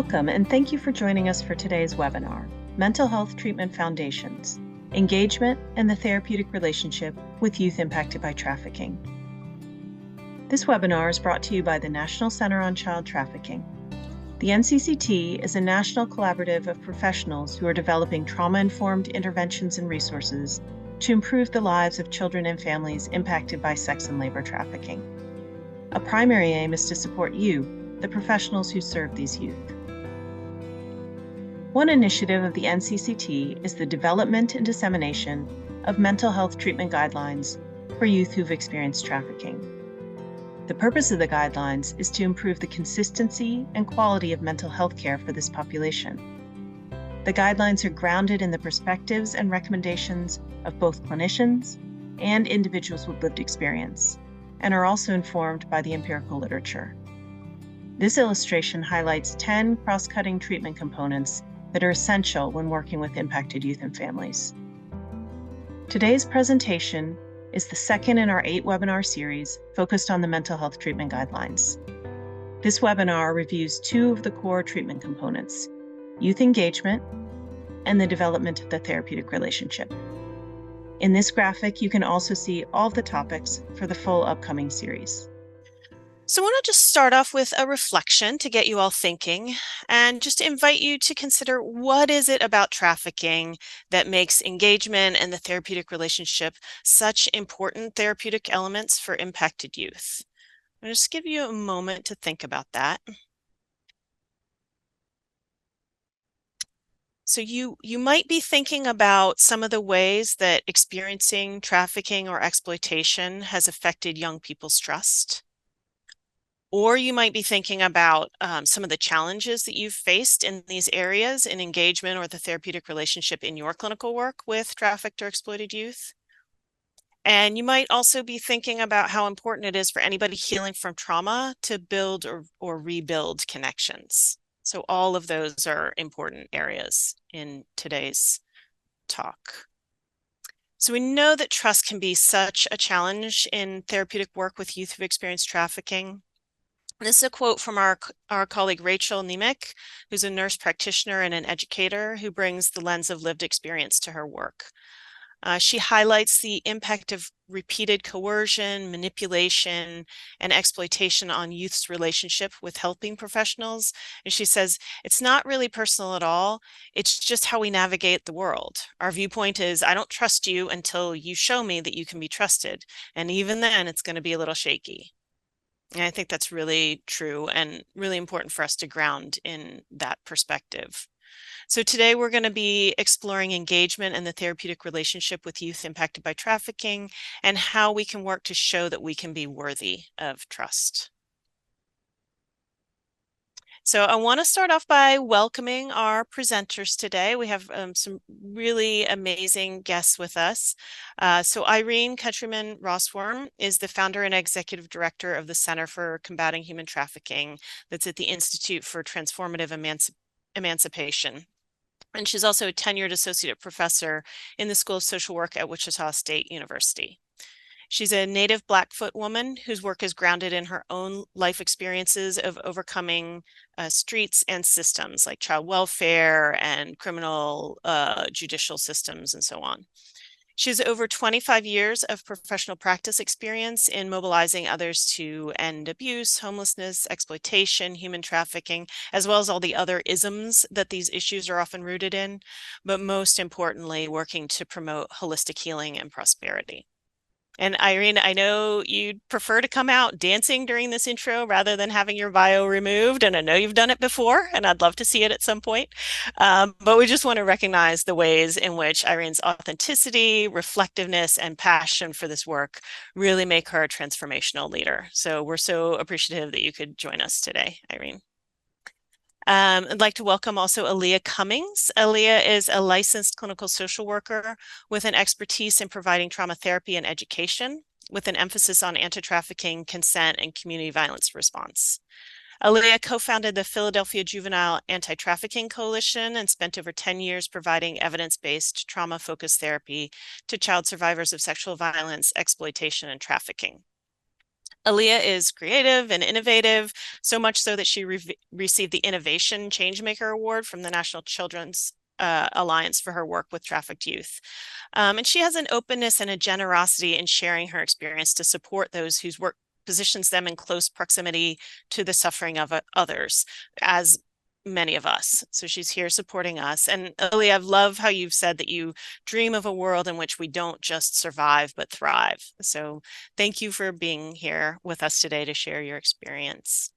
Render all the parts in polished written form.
Welcome, and thank you for joining us for today's webinar, Mental Health Treatment Foundations, Engagement and the Therapeutic Relationship with Youth Impacted by Trafficking. This webinar is brought to you by the National Center on Child Trafficking. The NCCT is a national collaborative of professionals who are developing trauma-informed interventions and resources to improve the lives of children and families impacted by sex and labor trafficking. A primary aim is to support you, the professionals who serve these youth. One initiative of the NCCT is the development and dissemination of mental health treatment guidelines for youth who've experienced trafficking. The purpose of the guidelines is to improve the consistency and quality of mental health care for this population. The guidelines are grounded in the perspectives and recommendations of both clinicians and individuals with lived experience, and are also informed by the empirical literature. This illustration highlights 10 cross-cutting treatment components that are essential when working with impacted youth and families. Today's presentation is the second in our 8-webinar series focused on the mental health treatment guidelines. This webinar reviews 2 of the core treatment components, youth engagement and the development of the therapeutic relationship. In this graphic, you can also see all of the topics for the full upcoming series. So I want to just start off with a reflection to get you all thinking and just to invite you to consider what is it about trafficking that makes engagement and the therapeutic relationship such important therapeutic elements for impacted youth. I'll just give you a moment to think about that. So you might be thinking about some of the ways that experiencing trafficking or exploitation has affected young people's trust. Or you might be thinking about some of the challenges that you've faced in these areas in engagement or the therapeutic relationship in your clinical work with trafficked or exploited youth. And you might also be thinking about how important it is for anybody healing from trauma to build or rebuild connections. So all of those are important areas in today's talk. So we know that trust can be such a challenge in therapeutic work with youth who've experienced trafficking. This is a quote from our colleague Rachel Nemec, who's a nurse practitioner and an educator who brings the lens of lived experience to her work. She highlights the impact of repeated coercion, manipulation, and exploitation on youth's relationship with helping professionals. And she says, it's not really personal at all. It's just how we navigate the world. Our viewpoint is, I don't trust you until you show me that you can be trusted. And even then, it's going to be a little shaky. And I think that's really true and really important for us to ground in that perspective. So today we're going to be exploring engagement and the therapeutic relationship with youth impacted by trafficking and how we can work to show that we can be worthy of trust. So I want to start off by welcoming our presenters today. We have some really amazing guests with us. So Irene Countryman-Rossworm is the founder and executive director of the Center for Combating Human Trafficking that's at the Institute for Transformative Emancipation. And she's also a tenured associate professor in the School of Social Work at Wichita State University. She's a native Blackfoot woman whose work is grounded in her own life experiences of overcoming streets and systems like child welfare and criminal judicial systems and so on. She has over 25 years of professional practice experience in mobilizing others to end abuse, homelessness, exploitation, human trafficking, as well as all the other isms that these issues are often rooted in, but most importantly, working to promote holistic healing and prosperity. And Irene, I know you'd prefer to come out dancing during this intro rather than having your bio removed. And I know you've done it before, and I'd love to see it at some point. But we just want to recognize the ways in which Irene's authenticity, reflectiveness, and passion for this work really make her a transformational leader. So we're so appreciative that you could join us today, Irene. I'd like to welcome also Aaliyah Cummings. Aaliyah is a licensed clinical social worker with an expertise in providing trauma therapy and education, with an emphasis on anti-trafficking, consent, and community violence response. Aaliyah co-founded the Philadelphia Juvenile Anti-Trafficking Coalition and spent over 10 years providing evidence-based trauma-focused therapy to child survivors of sexual violence, exploitation, and trafficking. Aaliyah is creative and innovative, so much so that she received the Innovation Changemaker Award from the National Children's Alliance for her work with trafficked youth. And she has an openness and a generosity in sharing her experience to support those whose work positions them in close proximity to the suffering of others, as many of us. So she's here supporting us. And Aaliyah, I love how you've said that you dream of a world in which we don't just survive, but thrive. So thank you for being here with us today to share your experience.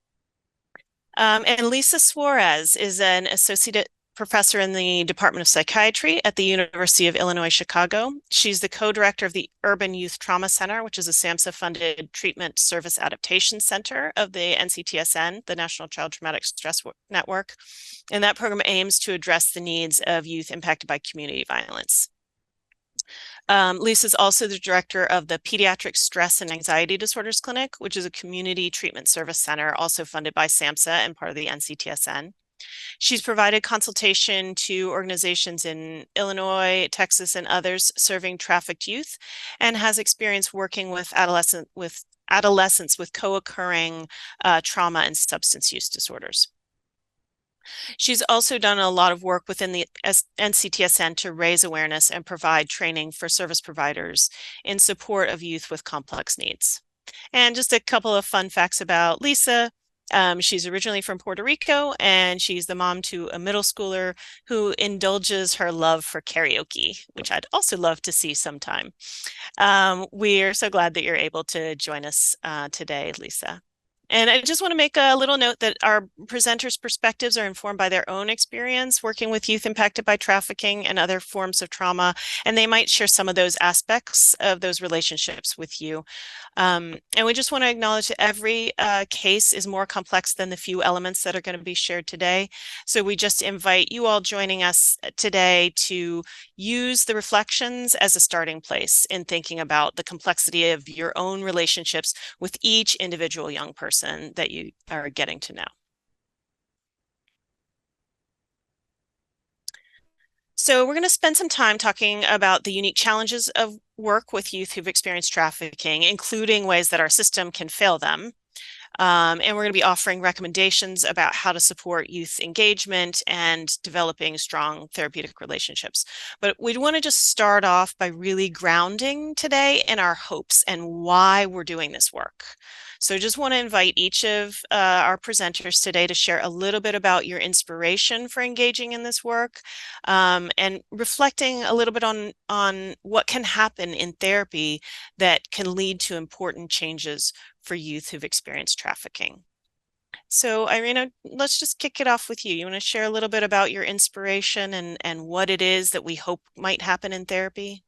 And Lisa Suarez is an associate professor in the Department of Psychiatry at the University of Illinois, Chicago. She's the co-director of the Urban Youth Trauma Center, which is a SAMHSA-funded treatment service adaptation center of the NCTSN, the National Child Traumatic Stress Network. And that program aims to address the needs of youth impacted by community violence. Lisa's also the director of the Pediatric Stress and Anxiety Disorders Clinic, which is a community treatment service center also funded by SAMHSA and part of the NCTSN. She's provided consultation to organizations in Illinois, Texas, and others serving trafficked youth, and has experience working with adolescents with co-occurring trauma and substance use disorders. She's also done a lot of work within the NCTSN to raise awareness and provide training for service providers in support of youth with complex needs. And just a couple of fun facts about Lisa. She's originally from Puerto Rico, and she's the mom to a middle schooler who indulges her love for karaoke, which I'd also love to see sometime. We're so glad that you're able to join us today, Lisa. And I just want to make a little note that our presenters' perspectives are informed by their own experience working with youth impacted by trafficking and other forms of trauma, and they might share some of those aspects of those relationships with you. And we just want to acknowledge that every case is more complex than the few elements that are going to be shared today. So we just invite you all joining us today to use the reflections as a starting place in thinking about the complexity of your own relationships with each individual young person that you are getting to know. So we're going to spend some time talking about the unique challenges of work with youth who've experienced trafficking, including ways that our system can fail them. And we're going to be offering recommendations about how to support youth engagement and developing strong therapeutic relationships. But we want to just start off by really grounding today in our hopes and why we're doing this work. So I just want to invite each of our presenters today to share a little bit about your inspiration for engaging in this work, and reflecting a little bit on what can happen in therapy that can lead to important changes for youth who've experienced trafficking. So Irina, let's just kick it off with you. You want to share a little bit about your inspiration and what it is that we hope might happen in therapy?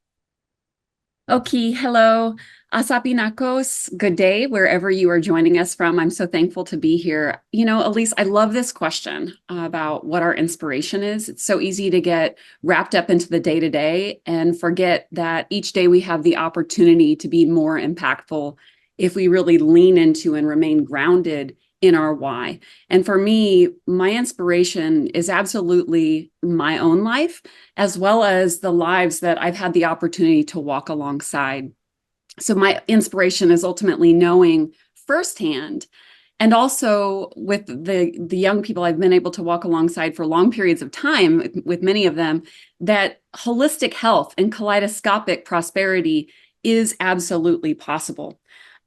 Okay, hello, Asapinakos. Good day, wherever you are joining us from. I'm so thankful to be here. You know, Elise, I love this question about what our inspiration is. It's so easy to get wrapped up into the day-to-day and forget that each day we have the opportunity to be more impactful if we really lean into and remain grounded in our why. And for me, my inspiration is absolutely my own life, as well as the lives that I've had the opportunity to walk alongside. So my inspiration is ultimately knowing firsthand, and also with the young people I've been able to walk alongside for long periods of time, with many of them, that holistic health and kaleidoscopic prosperity is absolutely possible.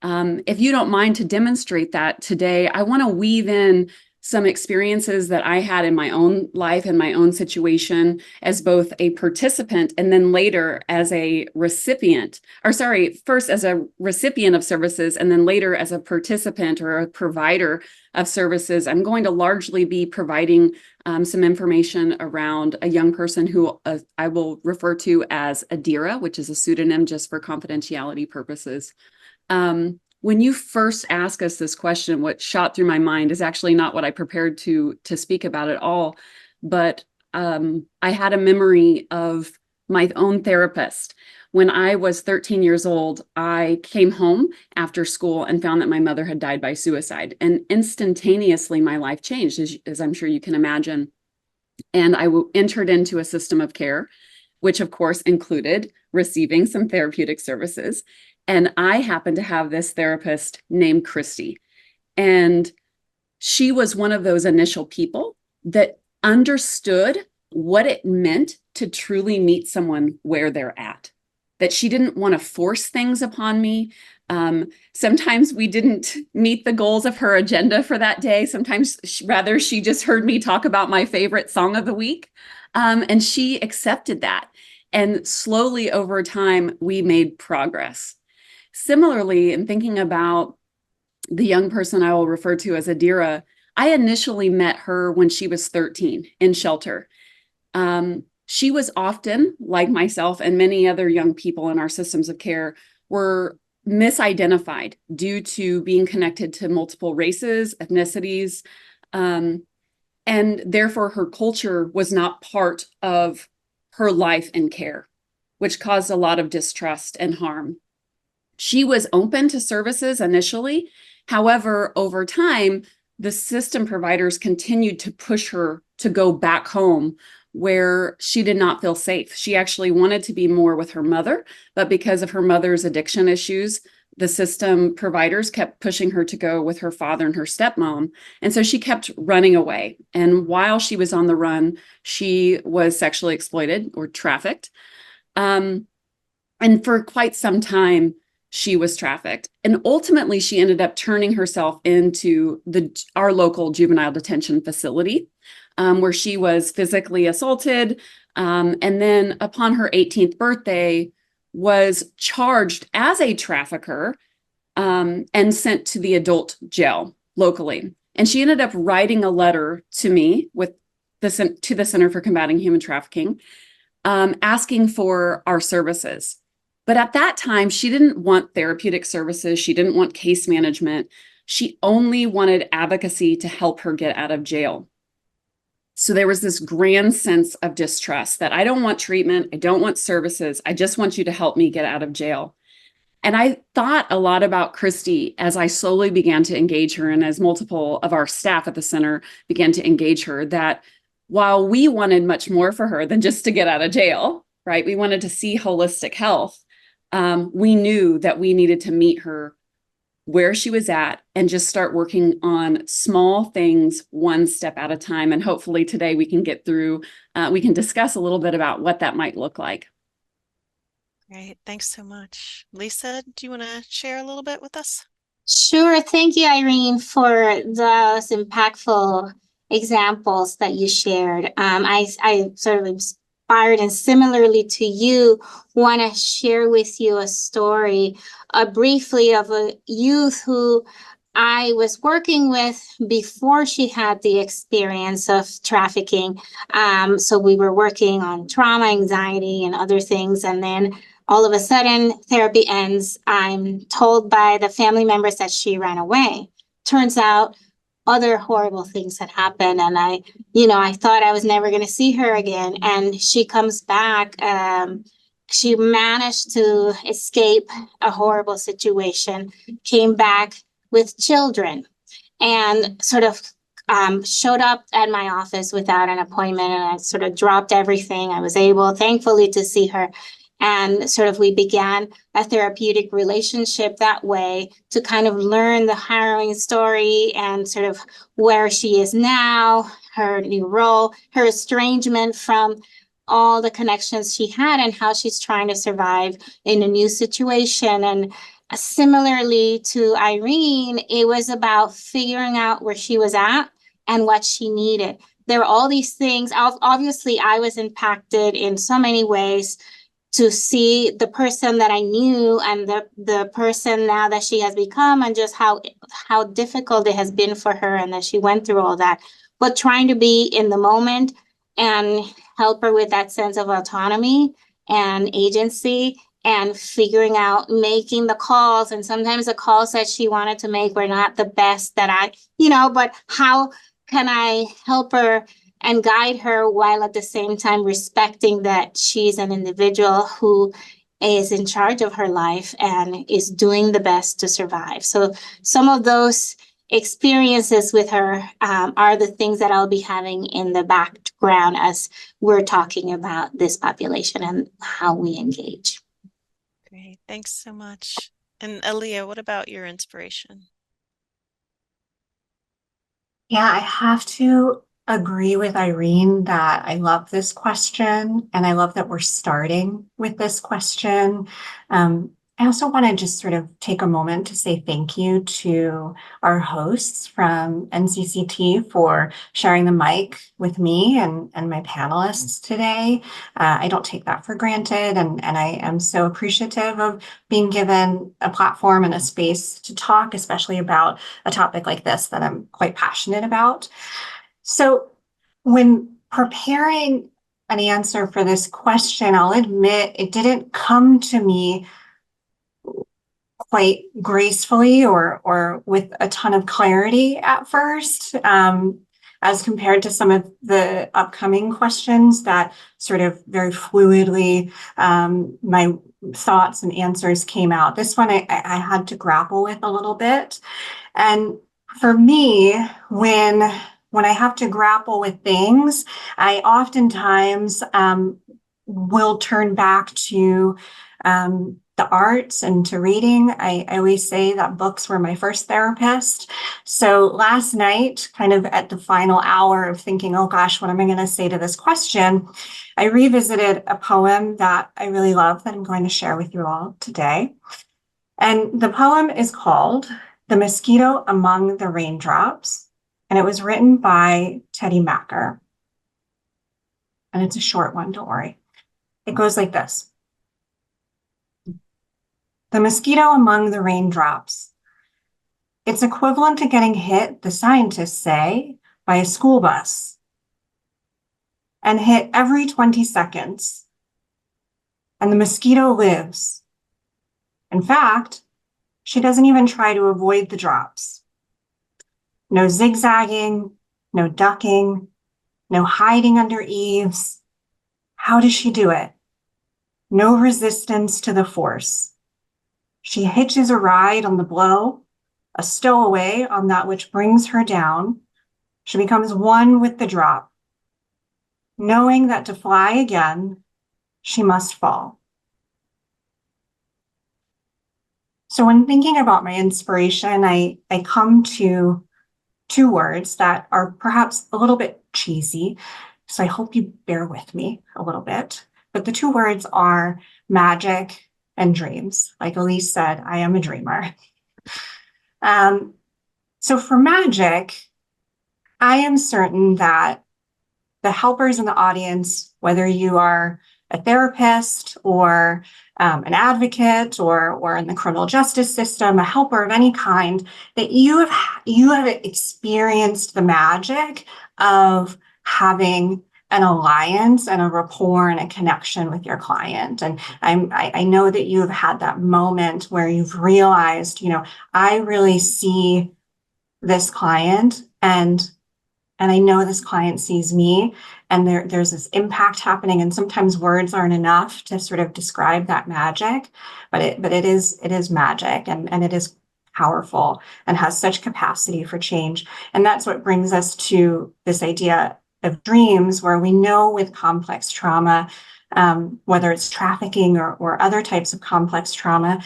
If you don't mind to demonstrate that today, I want to weave in some experiences that I had in my own life and my own situation as both a participant and then later as a recipient, or sorry, first as a recipient of services and then later as a participant or a provider of services. I'm going to largely be providing some information around a young person who I will refer to as Adira, which is a pseudonym just for confidentiality purposes. When you first asked us this question, what shot through my mind is actually not what I prepared to speak about at all, but I had a memory of my own therapist. When I was 13 years old, I came home after school and found that my mother had died by suicide. And instantaneously, my life changed, as I'm sure you can imagine. And I entered into a system of care, which of course included receiving some therapeutic services. And I happened to have this therapist named Christy. And she was one of those initial people that understood what it meant to truly meet someone where they're at, that she didn't want to force things upon me. Sometimes we didn't meet the goals of her agenda for that day. Sometimes rather she just heard me talk about my favorite song of the week. And she accepted that. And slowly over time, we made progress. Similarly, in thinking about the young person I will refer to as Adira, I initially met her when she was 13 in shelter. She was often, like myself and many other young people in our systems of care, were misidentified due to being connected to multiple races, ethnicities, and therefore her culture was not part of her life and care, which caused a lot of distrust and harm. She was open to services initially. However, over time, the system providers continued to push her to go back home where she did not feel safe. She actually wanted to be more with her mother, but because of her mother's addiction issues, the system providers kept pushing her to go with her father and her stepmom. And so she kept running away. And while she was on the run, she was sexually exploited or trafficked. And for quite some time, she was trafficked. And ultimately, she ended up turning herself into our local juvenile detention facility, where she was physically assaulted. And then upon her 18th birthday, was charged as a trafficker and sent to the adult jail locally. And she ended up writing a letter to me to the Center for Combating Human Trafficking, asking for our services. But at that time, she didn't want therapeutic services. She didn't want case management. She only wanted advocacy to help her get out of jail. So there was this grand sense of distrust that I don't want treatment. I don't want services. I just want you to help me get out of jail. And I thought a lot about Christy as I slowly began to engage her, and as multiple of our staff at the center began to engage her, that while we wanted much more for her than just to get out of jail, right? We wanted to see holistic health. We knew that we needed to meet her where she was at and just start working on small things one step at a time. And hopefully today we can get through, we can discuss a little bit about what that might look like. Great. Thanks so much. Lisa, do you want to share a little bit with us? Sure. Thank you, Irene, for those impactful examples that you shared. I sort of inspired, and similarly to you, want to share with you a story briefly of a youth who I was working with before she had the experience of trafficking. So we were working on trauma, anxiety, and other things. And then all of a sudden, therapy ends. I'm told by the family members that she ran away. Turns out other horrible things had happened. And I thought I was never going to see her again. And she comes back. She managed to escape a horrible situation, came back with children, and sort of showed up at my office without an appointment. And I sort of dropped everything. I was able, thankfully, to see her. And sort of we began a therapeutic relationship that way to kind of learn the harrowing story and sort of where she is now, her new role, her estrangement from all the connections she had, and how she's trying to survive in a new situation. And similarly to Irene, it was about figuring out where she was at and what she needed. There were all these things. Obviously, I was impacted in so many ways to see the person that I knew and the person now that she has become, and just how difficult it has been for her, and that she went through all that. But trying to be in the moment and help her with that sense of autonomy and agency, and figuring out, making the calls. And sometimes the calls that she wanted to make were not the best that but how can I help her and guide her while at the same time respecting that she's an individual who is in charge of her life and is doing the best to survive. So some of those experiences with her are the things that I'll be having in the background as we're talking about this population and how we engage. Great. Thanks so much. And Aaliyah, what about your inspiration? Yeah, I have to agree with Irene that I love this question, and I love that we're starting with this question. I also want to just sort of take a moment to say thank you to our hosts from NCCT for sharing the mic with me and my panelists today. I don't take that for granted, and I am so appreciative of being given a platform and a space to talk, especially about a topic like this that I'm quite passionate about. So when preparing an answer for this question, I'll admit it didn't come to me quite gracefully or with a ton of clarity at first, as compared to some of the upcoming questions that sort of very fluidly, my thoughts and answers came out. This one I had to grapple with a little bit. And for me, when I have to grapple with things, I oftentimes will turn back to the arts and to reading. I always say that books were my first therapist. So last night, kind of at the final hour of thinking, oh gosh, what am I going to say to this question? I revisited a poem that I really love that I'm going to share with you all today. And the poem is called The Mosquito Among the Raindrops, and it was written by Teddy Macker. And it's a short one, don't worry. It goes like this. The mosquito among the raindrops. It's equivalent to getting hit, the scientists say, by a school bus, and hit every 20 seconds. And the mosquito lives. In fact, she doesn't even try to avoid the drops. No zigzagging, no ducking, no hiding under eaves. How does she do it? No resistance to the force. She hitches a ride on the blow, a stowaway on that which brings her down. She becomes one with the drop, knowing that to fly again, she must fall. So when thinking about my inspiration, I come to two words that are perhaps a little bit cheesy, so I hope you bear with me a little bit. But the two words are magic and dreams. Like Elise said, I am a dreamer. So for magic, I am certain that the helpers in the audience, whether you are a therapist or an advocate or in the criminal justice system, a helper of any kind, that you have experienced the magic of having an alliance and a rapport and a connection with your client. And I know that you have had that moment where you've realized, I really see this client and I know this client sees me, and there's this impact happening. And sometimes words aren't enough to sort of describe that magic, but it is magic, and it is powerful and has such capacity for change. And that's what brings us to this idea of dreams, where we know with complex trauma, whether it's trafficking or other types of complex trauma,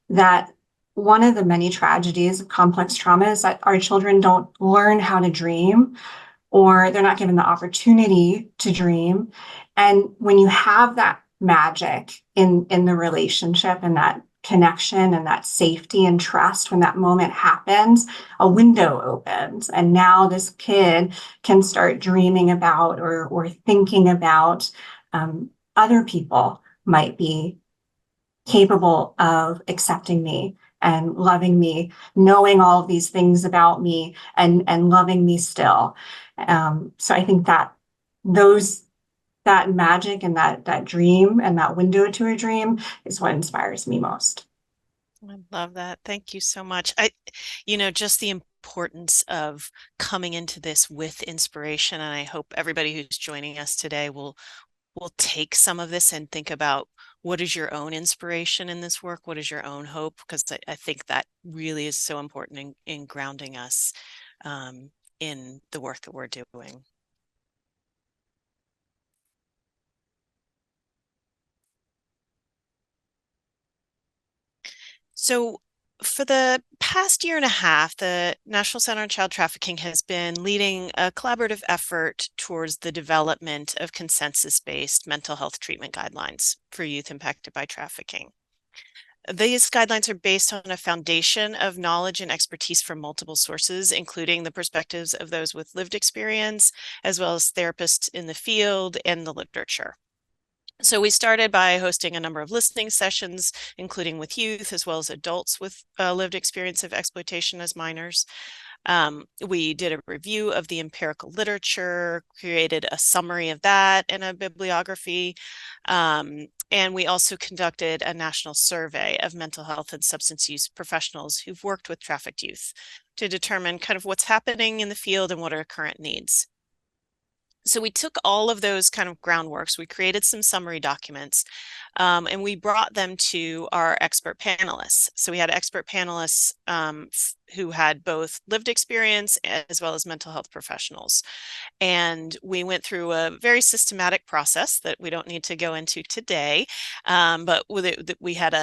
that one of the many tragedies of complex trauma is that our children don't learn how to dream, or they're not given the opportunity to dream. And when you have that magic in the relationship and that connection and that safety and trust, when that moment happens, a window opens. And now this kid can start dreaming about or thinking about other people might be capable of accepting me and loving me, knowing all of these things about me and loving me still. So I think that that magic and that dream and that window to a dream is what inspires me most. I love that. Thank you so much. Just the importance of coming into this with inspiration. And I hope everybody who's joining us today will take some of this and think about, what is your own inspiration in this work? What is your own hope? Because I think that really is so important in grounding us in the work that we're doing. So for the past year and a half, the National Center on Child Trafficking has been leading a collaborative effort towards the development of consensus-based mental health treatment guidelines for youth impacted by trafficking. These guidelines are based on a foundation of knowledge and expertise from multiple sources, including the perspectives of those with lived experience, as well as therapists in the field and the literature. So we started by hosting a number of listening sessions, including with youth as well as adults with lived experience of exploitation as minors. We did a review of the empirical literature, created a summary of that and a bibliography. And we also conducted a national survey of mental health and substance use professionals who've worked with trafficked youth to determine kind of what's happening in the field and what are current needs. So we took all of those kind of groundworks, we created some summary documents, and we brought them to our expert panelists. So we had expert panelists who had both lived experience as well as mental health professionals. And we went through a very systematic process that we don't need to go into today, but we had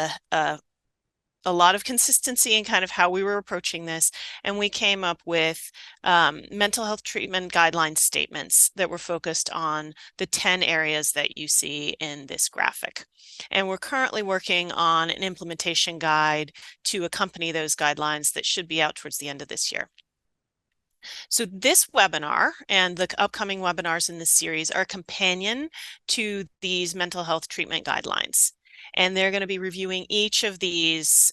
a lot of consistency in kind of how we were approaching this. And we came up with mental health treatment guideline statements that were focused on the 10 areas that you see in this graphic. And we're currently working on an implementation guide to accompany those guidelines that should be out towards the end of this year. So this webinar and the upcoming webinars in this series are a companion to these mental health treatment guidelines. And they're going to be reviewing each of these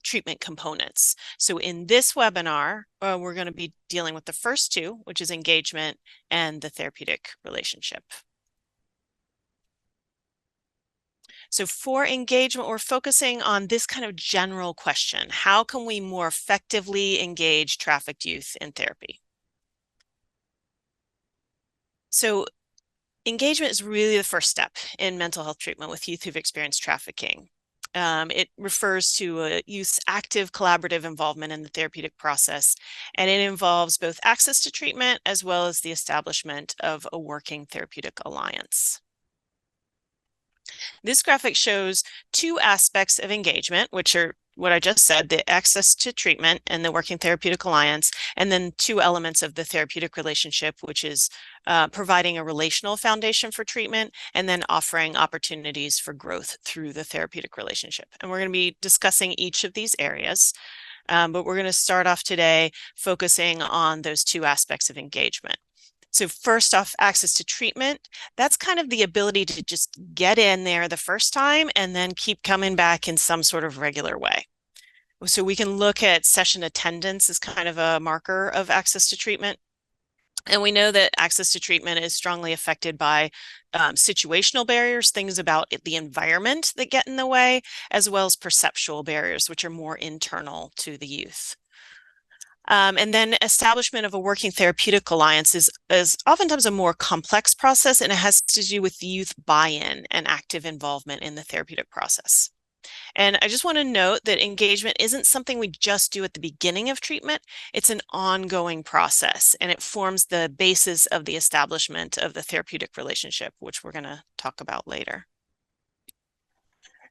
treatment components. So in this webinar, we're going to be dealing with the first two, which is engagement and the therapeutic relationship. So for engagement, we're focusing on this kind of general question. How can we more effectively engage trafficked youth in therapy? So engagement is really the first step in mental health treatment with youth who've experienced trafficking. It refers to a youth's active collaborative involvement in the therapeutic process, and it involves both access to treatment as well as the establishment of a working therapeutic alliance. This graphic shows two aspects of engagement, which are what I just said, the access to treatment and the working therapeutic alliance, and then two elements of the therapeutic relationship, which is providing a relational foundation for treatment and then offering opportunities for growth through the therapeutic relationship. And we're going to be discussing each of these areas, but we're going to start off today focusing on those two aspects of engagement. So first off, access to treatment, that's kind of the ability to just get in there the first time and then keep coming back in some sort of regular way. So we can look at session attendance as kind of a marker of access to treatment. And we know that access to treatment is strongly affected by situational barriers, things about the environment that get in the way, as well as perceptual barriers, which are more internal to the youth. And then establishment of a working therapeutic alliance is oftentimes a more complex process, and it has to do with the youth buy-in and active involvement in the therapeutic process. And I just want to note that engagement isn't something we just do at the beginning of treatment. It's an ongoing process, and it forms the basis of the establishment of the therapeutic relationship, which we're going to talk about later.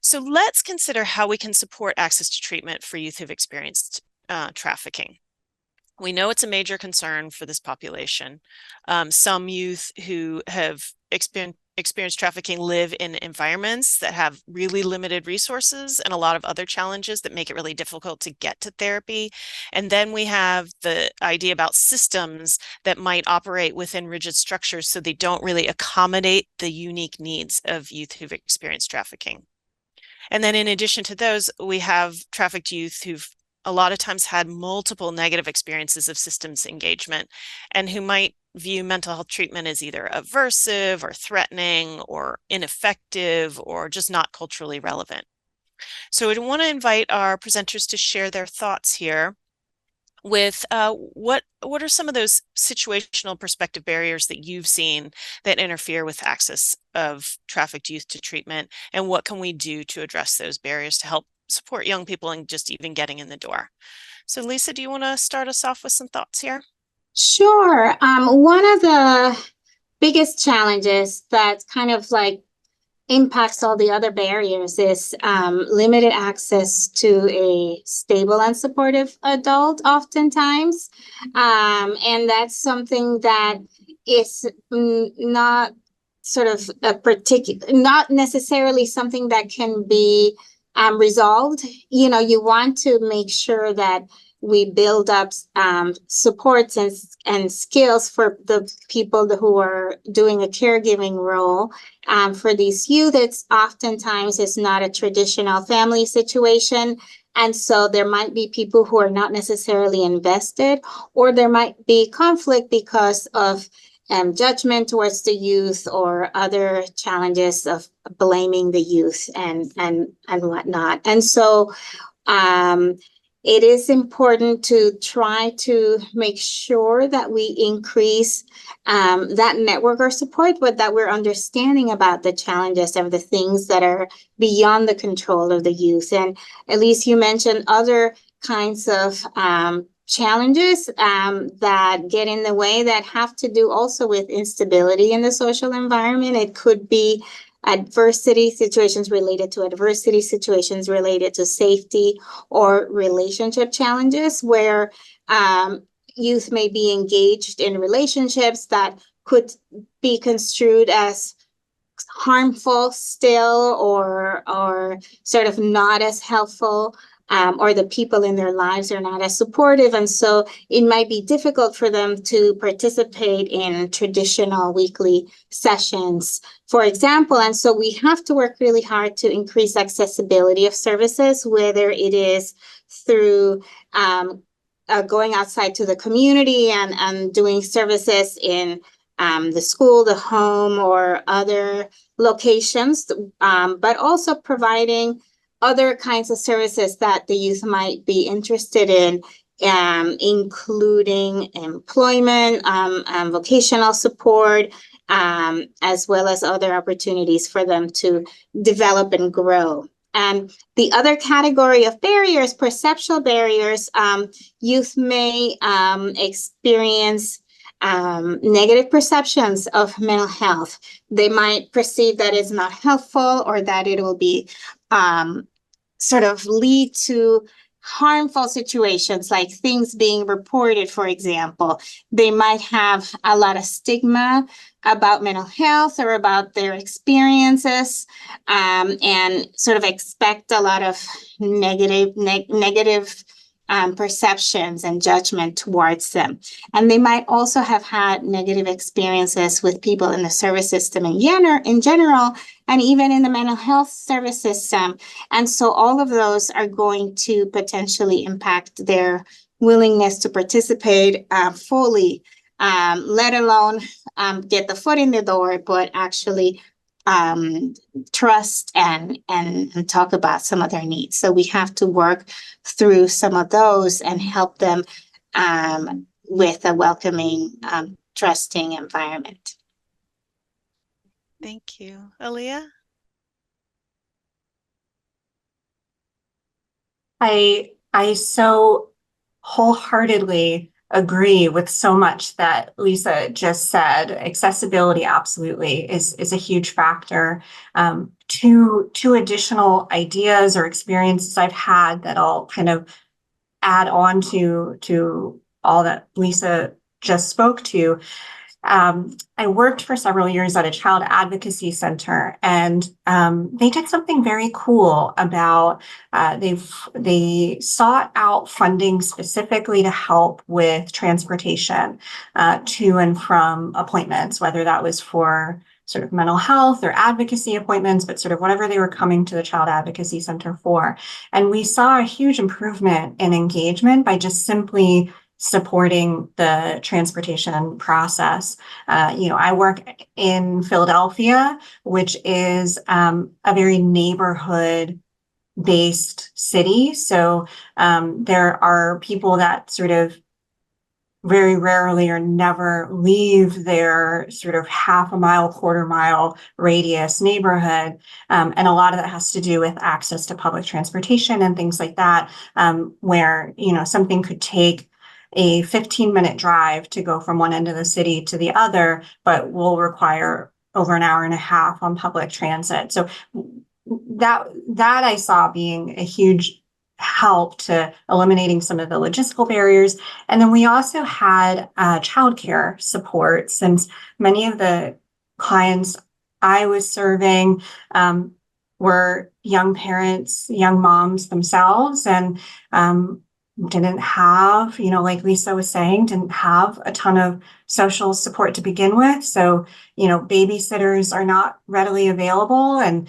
So let's consider how we can support access to treatment for youth who've experienced trafficking. We know it's a major concern for this population. Some youth who have experienced trafficking live in environments that have really limited resources and a lot of other challenges that make it really difficult to get to therapy. And then we have the idea about systems that might operate within rigid structures so they don't really accommodate the unique needs of youth who've experienced trafficking. And then in addition to those, we have trafficked youth who've a lot of times had multiple negative experiences of systems engagement and who might view mental health treatment as either aversive or threatening or ineffective or just not culturally relevant. So I want to invite our presenters to share their thoughts here with what are some of those situational perspective barriers that you've seen that interfere with access of trafficked youth to treatment, and what can we do to address those barriers to help support young people and just even getting in the door. So Lisa, do you want to start us off with some thoughts here? Sure. One of the biggest challenges that's kind of like impacts all the other barriers is limited access to a stable and supportive adult oftentimes. And that's something that is not sort of a particular, not necessarily something that can be resolved. You know, you want to make sure that we build up supports and skills for the people who are doing a caregiving role. For these youth, it's oftentimes is not a traditional family situation. And so there might be people who are not necessarily invested, or there might be conflict because of judgment towards the youth or other challenges of blaming the youth and whatnot. And so it is important to try to make sure that we increase that network or support, but that we're understanding about the challenges of the things that are beyond the control of the youth. And Elise, you mentioned other kinds of challenges that get in the way that have to do also with instability in the social environment. It could be adversity, situations related to adversity, situations related to safety, or relationship challenges where youth may be engaged in relationships that could be construed as harmful still, or sort of not as helpful. Or the people in their lives are not as supportive. And so it might be difficult for them to participate in traditional weekly sessions, for example. And so we have to work really hard to increase accessibility of services, whether it is through going outside to the community and doing services in the school, the home, or other locations, but also providing other kinds of services that the youth might be interested in, including employment, vocational support, as well as other opportunities for them to develop and grow. And the other category of barriers, perceptual barriers, youth may experience negative perceptions of mental health. They might perceive that it's not helpful, or that it will be sort of lead to harmful situations, like things being reported, for example. They might have a lot of stigma about mental health or about their experiences, and sort of expect a lot of negative perceptions and judgment towards them. And they might also have had negative experiences with people in the service system in general, and even in the mental health service system. And so all of those are going to potentially impact their willingness to participate fully, let alone get the foot in the door, but actually trust and talk about some of their needs. So we have to work through some of those and help them with a welcoming, trusting environment. Thank you. Aaliyah? I so wholeheartedly agree with so much that Lisa just said. Accessibility absolutely is a huge factor. Two additional ideas or experiences I've had that I'll kind of add on to all that Lisa just spoke to. I worked for several years at a child advocacy center, and they did something very cool about they sought out funding specifically to help with transportation to and from appointments, whether that was for sort of mental health or advocacy appointments, but sort of whatever they were coming to the child advocacy center for. And we saw a huge improvement in engagement by just simply supporting the transportation process. I work in Philadelphia, which is a very neighborhood-based city. So there are people that sort of very rarely or never leave their sort of half a mile, quarter mile radius neighborhood. And a lot of that has to do with access to public transportation and things like that, where, something could take a 15-minute drive to go from one end of the city to the other, but will require over an hour and a half on public transit. So that I saw being a huge help to eliminating some of the logistical barriers. And then we also had childcare support, since many of the clients I was serving were young parents, young moms themselves, and didn't have, like Lisa was saying, didn't have a ton of social support to begin with. So, babysitters are not readily available. And,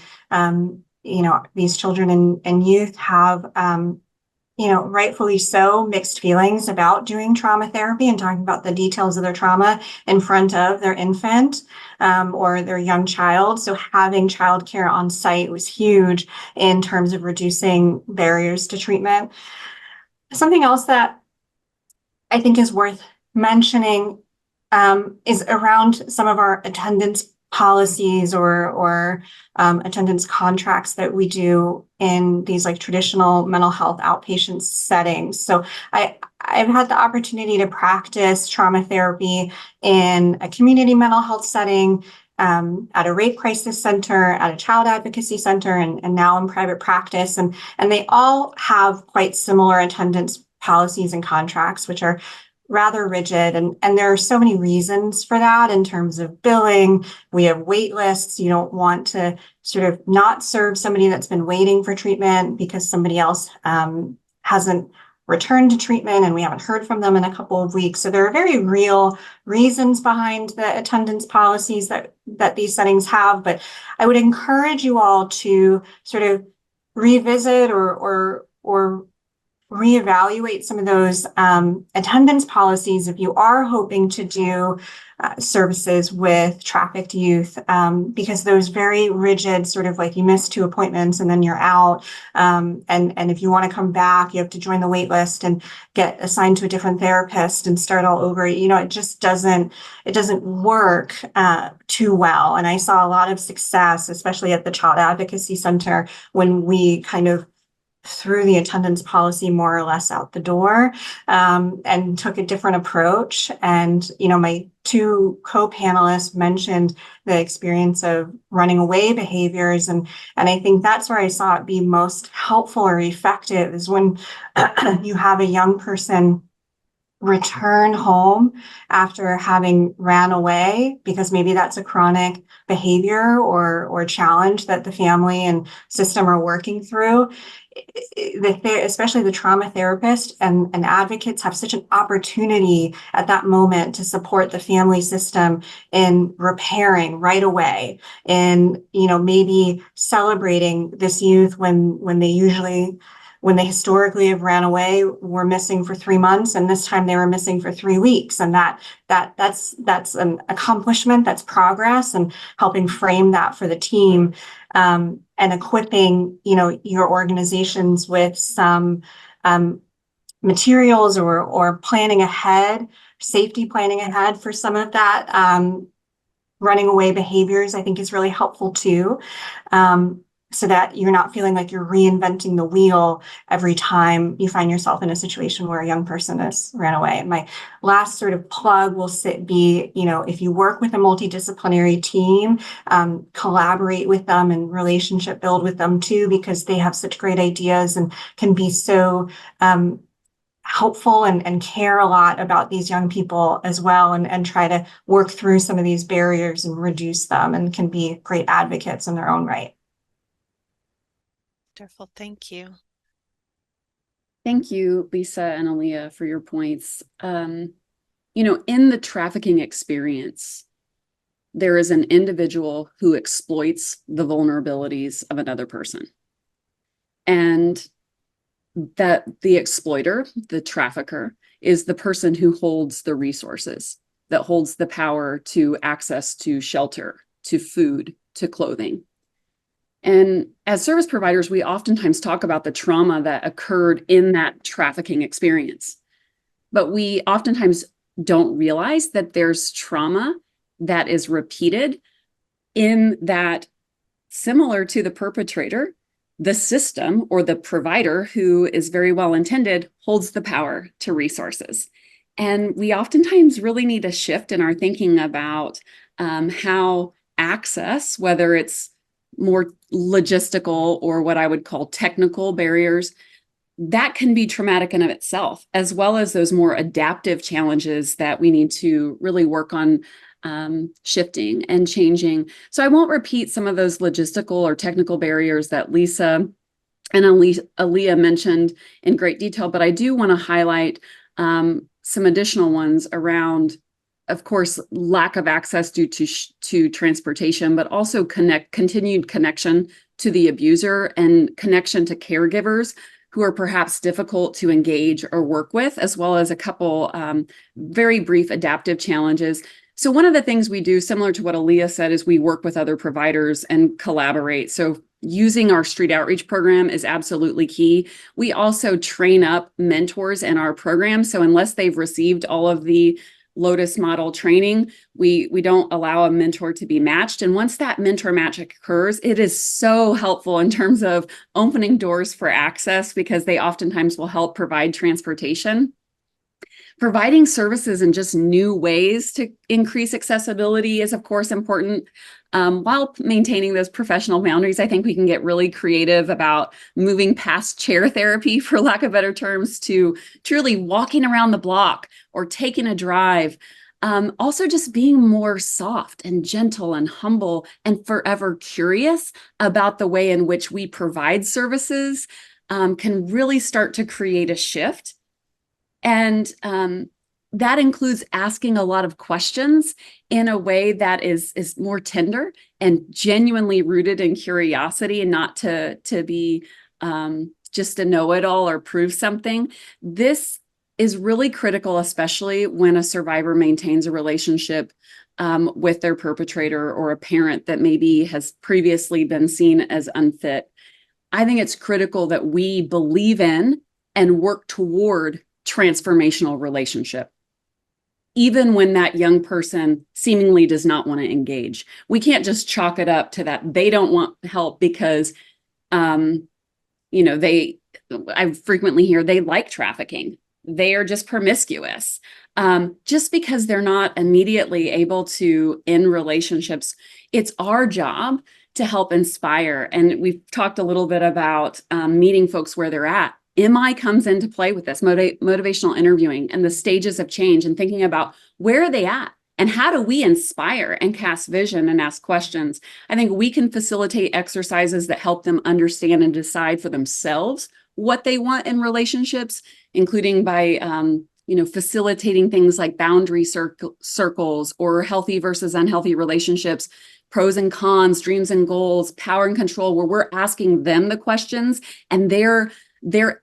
these children and youth have, rightfully so, mixed feelings about doing trauma therapy and talking about the details of their trauma in front of their infant or their young child. So having childcare on site was huge in terms of reducing barriers to treatment. Something else that I think is worth mentioning is around some of our attendance policies or attendance contracts that we do in these like traditional mental health outpatient settings. So I've had the opportunity to practice trauma therapy in a community mental health setting, at a rape crisis center, at a child advocacy center, and now in private practice. And they all have quite similar attendance policies and contracts, which are rather rigid. And there are so many reasons for that in terms of billing. We have wait lists. You don't want to sort of not serve somebody that's been waiting for treatment because somebody else hasn't returned to treatment and we haven't heard from them in a couple of weeks. So there are very real reasons behind the attendance policies that these settings have. But I would encourage you all to sort of revisit or reevaluate some of those attendance policies if you are hoping to do services with trafficked youth, because those very rigid sort of like you miss 2 appointments and then you're out. And if you want to come back, you have to join the wait list and get assigned to a different therapist and start all over. It just doesn't work too well. And I saw a lot of success, especially at the Child Advocacy Center, when we kind of threw the attendance policy more or less out the door and took a different approach. And, my 2 co-panelists mentioned the experience of running away behaviors. And I think that's where I saw it be most helpful or effective, is when you have a young person return home after having ran away, because maybe that's a chronic behavior or challenge that the family and system are working through. Especially the trauma therapist and advocates have such an opportunity at that moment to support the family system in repairing right away, and maybe celebrating this youth when they historically have ran away, were missing for 3 months, and this time they were missing for 3 weeks. And that's an accomplishment, that's progress, and helping frame that for the team, and equipping, your organizations with some materials or planning ahead, safety planning ahead for some of that running away behaviors, I think is really helpful too. So that you're not feeling like you're reinventing the wheel every time you find yourself in a situation where a young person has ran away. And my last sort of plug will be, if you work with a multidisciplinary team, collaborate with them and relationship build with them too, because they have such great ideas and can be so helpful and care a lot about these young people as well, and try to work through some of these barriers and reduce them, and can be great advocates in their own right. Wonderful. Thank you. Thank you, Lisa and Aaliyah, for your points. In the trafficking experience, there is an individual who exploits the vulnerabilities of another person. And that the exploiter, the trafficker, is the person who holds the resources, that holds the power to access to shelter, to food, to clothing. And as service providers, we oftentimes talk about the trauma that occurred in that trafficking experience. But we oftentimes don't realize that there's trauma that is repeated, in that, similar to the perpetrator, the system or the provider, who is very well intended, holds the power to resources. And we oftentimes really need a shift in our thinking about how access, whether it's more logistical or what I would call technical barriers, that can be traumatic in of itself, as well as those more adaptive challenges that we need to really work on shifting and changing. So I won't repeat some of those logistical or technical barriers that Lisa and Aaliyah mentioned in great detail, but I do want to highlight some additional ones around, of course, lack of access due to transportation, but also continued connection to the abuser and connection to caregivers who are perhaps difficult to engage or work with, as well as a couple very brief adaptive challenges. So one of the things we do, similar to what Aaliyah said, is we work with other providers and collaborate. So using our street outreach program is absolutely key. We also train up mentors in our program. So unless they've received all of the Lotus model training, we don't allow a mentor to be matched. And once that mentor match occurs, it is so helpful in terms of opening doors for access, because they oftentimes will help provide transportation. Providing services in just new ways to increase accessibility is, of course, important. While maintaining those professional boundaries, I think we can get really creative about moving past chair therapy, for lack of better terms, to truly walking around the block or taking a drive. Also just being more soft and gentle and humble and forever curious about the way in which we provide services can really start to create a shift. And that includes asking a lot of questions in a way that is more tender and genuinely rooted in curiosity, and not to be just a know-it-all or prove something. This is really critical, especially when a survivor maintains a relationship with their perpetrator or a parent that maybe has previously been seen as unfit. I think it's critical that we believe in and work toward transformational relationship, even when that young person seemingly does not want to engage. We can't just chalk it up to that they don't want help because, I frequently hear they like trafficking. They are just promiscuous. Just because they're not immediately able to end relationships, it's our job to help inspire. And we've talked a little bit about meeting folks where they're at. MI comes into play with this, motivational interviewing and the stages of change, and thinking about where are they at and how do we inspire and cast vision and ask questions. I think we can facilitate exercises that help them understand and decide for themselves what they want in relationships, including by facilitating things like boundary circles or healthy versus unhealthy relationships, pros and cons, dreams and goals, power and control, where we're asking them the questions and they're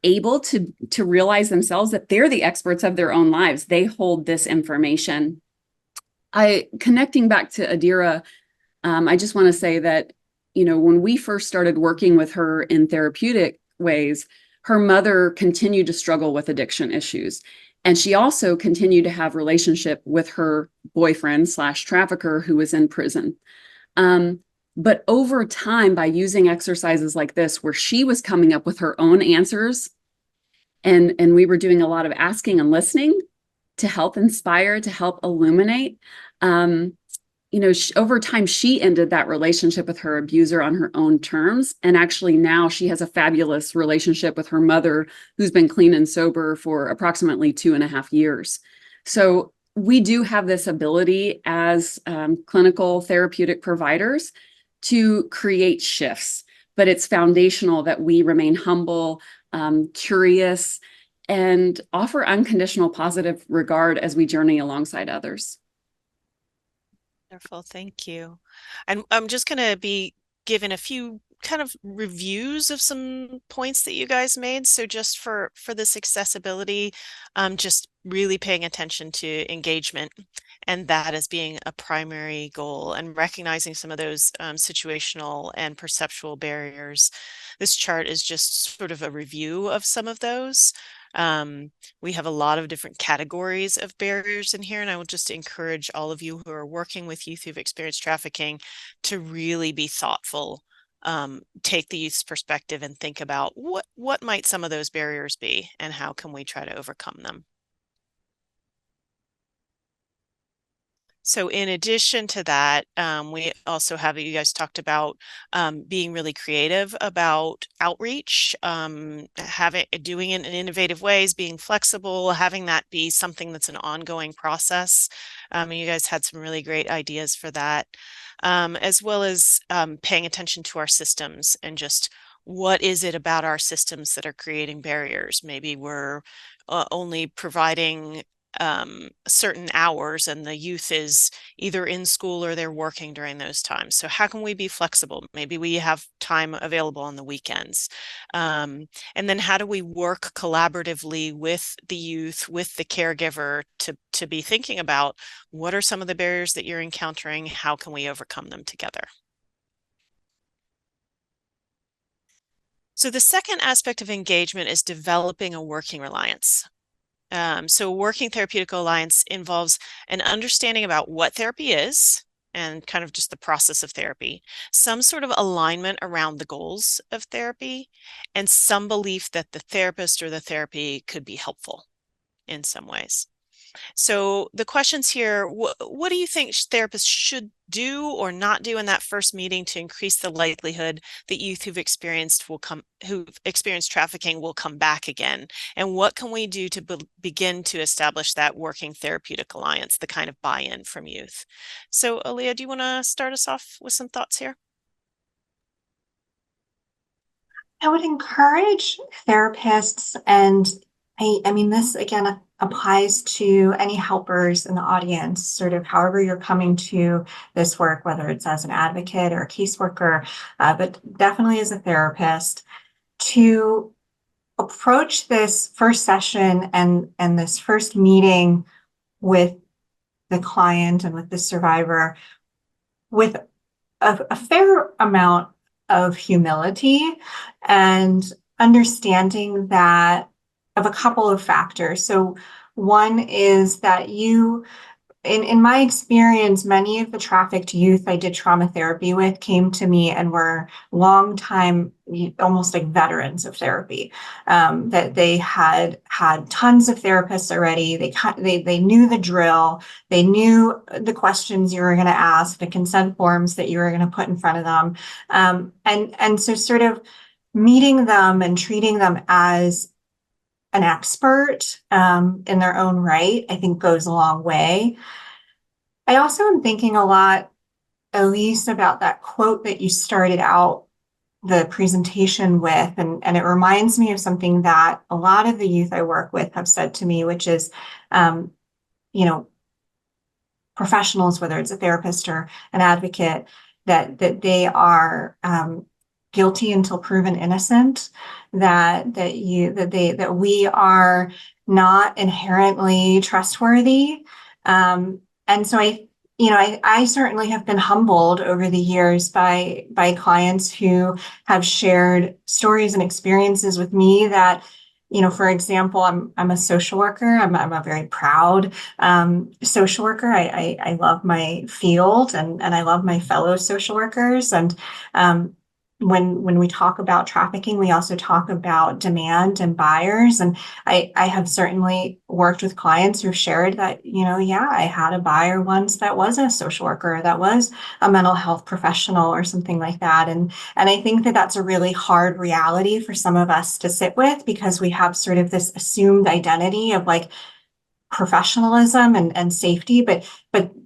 able to realize themselves that they're the experts of their own lives. They hold this information. Connecting back to Adira, I just want to say that, when we first started working with her in therapeutic ways, her mother continued to struggle with addiction issues. And she also continued to have relationship with her boyfriend/trafficker who was in prison. But over time, by using exercises like this, where she was coming up with her own answers, and we were doing a lot of asking and listening to help inspire, to help illuminate, over time, she ended that relationship with her abuser on her own terms. And actually now she has a fabulous relationship with her mother, who's been clean and sober for approximately 2.5 years. So we do have this ability as clinical therapeutic providers to create shifts, but it's foundational that we remain humble, curious, and offer unconditional positive regard as we journey alongside others. Wonderful, thank you. And I'm just going to be given a few kind of reviews of some points that you guys made. So just for this accessibility, just really paying attention to engagement, and that as being a primary goal, and recognizing some of those situational and perceptual barriers. This chart is just sort of a review of some of those. We have a lot of different categories of barriers in here, and I would just encourage all of you who are working with youth who've experienced trafficking to really be thoughtful, take the youth's perspective and think about what might some of those barriers be and how can we try to overcome them. So in addition to that, we also have, you guys talked about being really creative about outreach, doing it in innovative ways, being flexible, having that be something that's an ongoing process. You guys had some really great ideas for that, as well as paying attention to our systems and just what is it about our systems that are creating barriers? Maybe we're only providing certain hours and the youth is either in school or they're working during those times. So how can we be flexible? Maybe we have time available on the weekends. And then how do we work collaboratively with the youth, with the caregiver to be thinking about what are some of the barriers that you're encountering? How can we overcome them together? So the second aspect of engagement is developing a working reliance. So working therapeutic alliance involves an understanding about what therapy is and kind of just the process of therapy, some sort of alignment around the goals of therapy, and some belief that the therapist or the therapy could be helpful in some ways. So the questions here, what do you think therapists should do or not do in that first meeting to increase the likelihood that youth who've experienced trafficking will come back again? And what can we do to begin to establish that working therapeutic alliance, the kind of buy-in from youth? So Aaliyah, do you want to start us off with some thoughts here? I would encourage therapists, and I mean, this again applies to any helpers in the audience, sort of however you're coming to this work, whether it's as an advocate or a caseworker, but definitely as a therapist, to approach this first session and this first meeting with the client and with the survivor with a fair amount of humility and understanding that of a couple of factors. So one is that in my experience, many of the trafficked youth I did trauma therapy with came to me and were long time, almost like veterans of therapy, that they had tons of therapists already. They knew the drill. They knew the questions you were going to ask, the consent forms that you were going to put in front of them. And so sort of meeting them and treating them as an expert in their own right, I think goes a long way. I also am thinking a lot, Elise, about that quote that you started out the presentation with, and it reminds me of something that a lot of the youth I work with have said to me, which is, professionals, whether it's a therapist or an advocate, that they are guilty until proven innocent, that we are not inherently trustworthy. And so I certainly have been humbled over the years by clients who have shared stories and experiences with me that, for example, I'm a social worker. I'm a very proud social worker. I love my field and I love my fellow social workers. And when we talk about trafficking, we also talk about demand and buyers. And I have certainly worked with clients who've shared that, I had a buyer once that was a social worker, that was a mental health professional or something like that. And I think that that's a really hard reality for some of us to sit with, because we have sort of this assumed identity of like professionalism and safety, but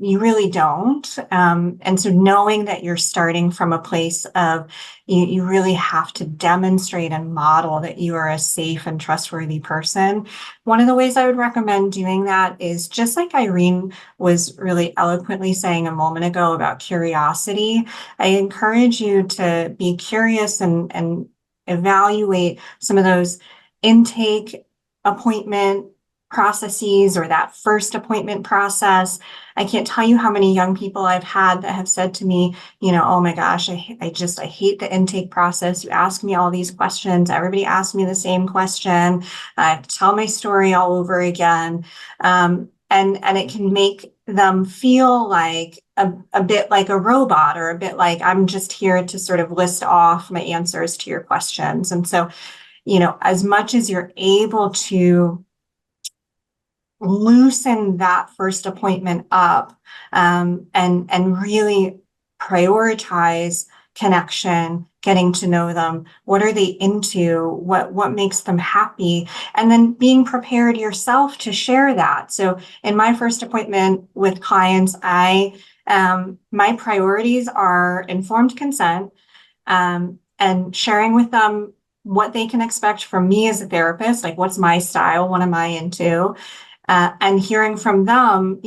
you really don't. And so knowing that you're starting from a place of you really have to demonstrate and model that you are a safe and trustworthy person. One of the ways I would recommend doing that is just like Irene was really eloquently saying a moment ago about curiosity. I encourage you to be curious and evaluate some of those intake appointment processes or that first appointment process. I can't tell you how many young people I've had that have said to me, oh my gosh, I hate the intake process. You ask me all these questions. Everybody asks me the same question. I have to tell my story all over again. And it can make them feel like a bit like a robot, or a bit like I'm just here to sort of list off my answers to your questions. And so, as much as you're able to loosen that first appointment up, and really prioritize connection, getting to know them. What are they into? What makes them happy? And then being prepared yourself to share that. So in my first appointment with clients, my priorities are informed consent, and sharing with them what they can expect from me as a therapist, like what's my style, what am I into, and hearing from them,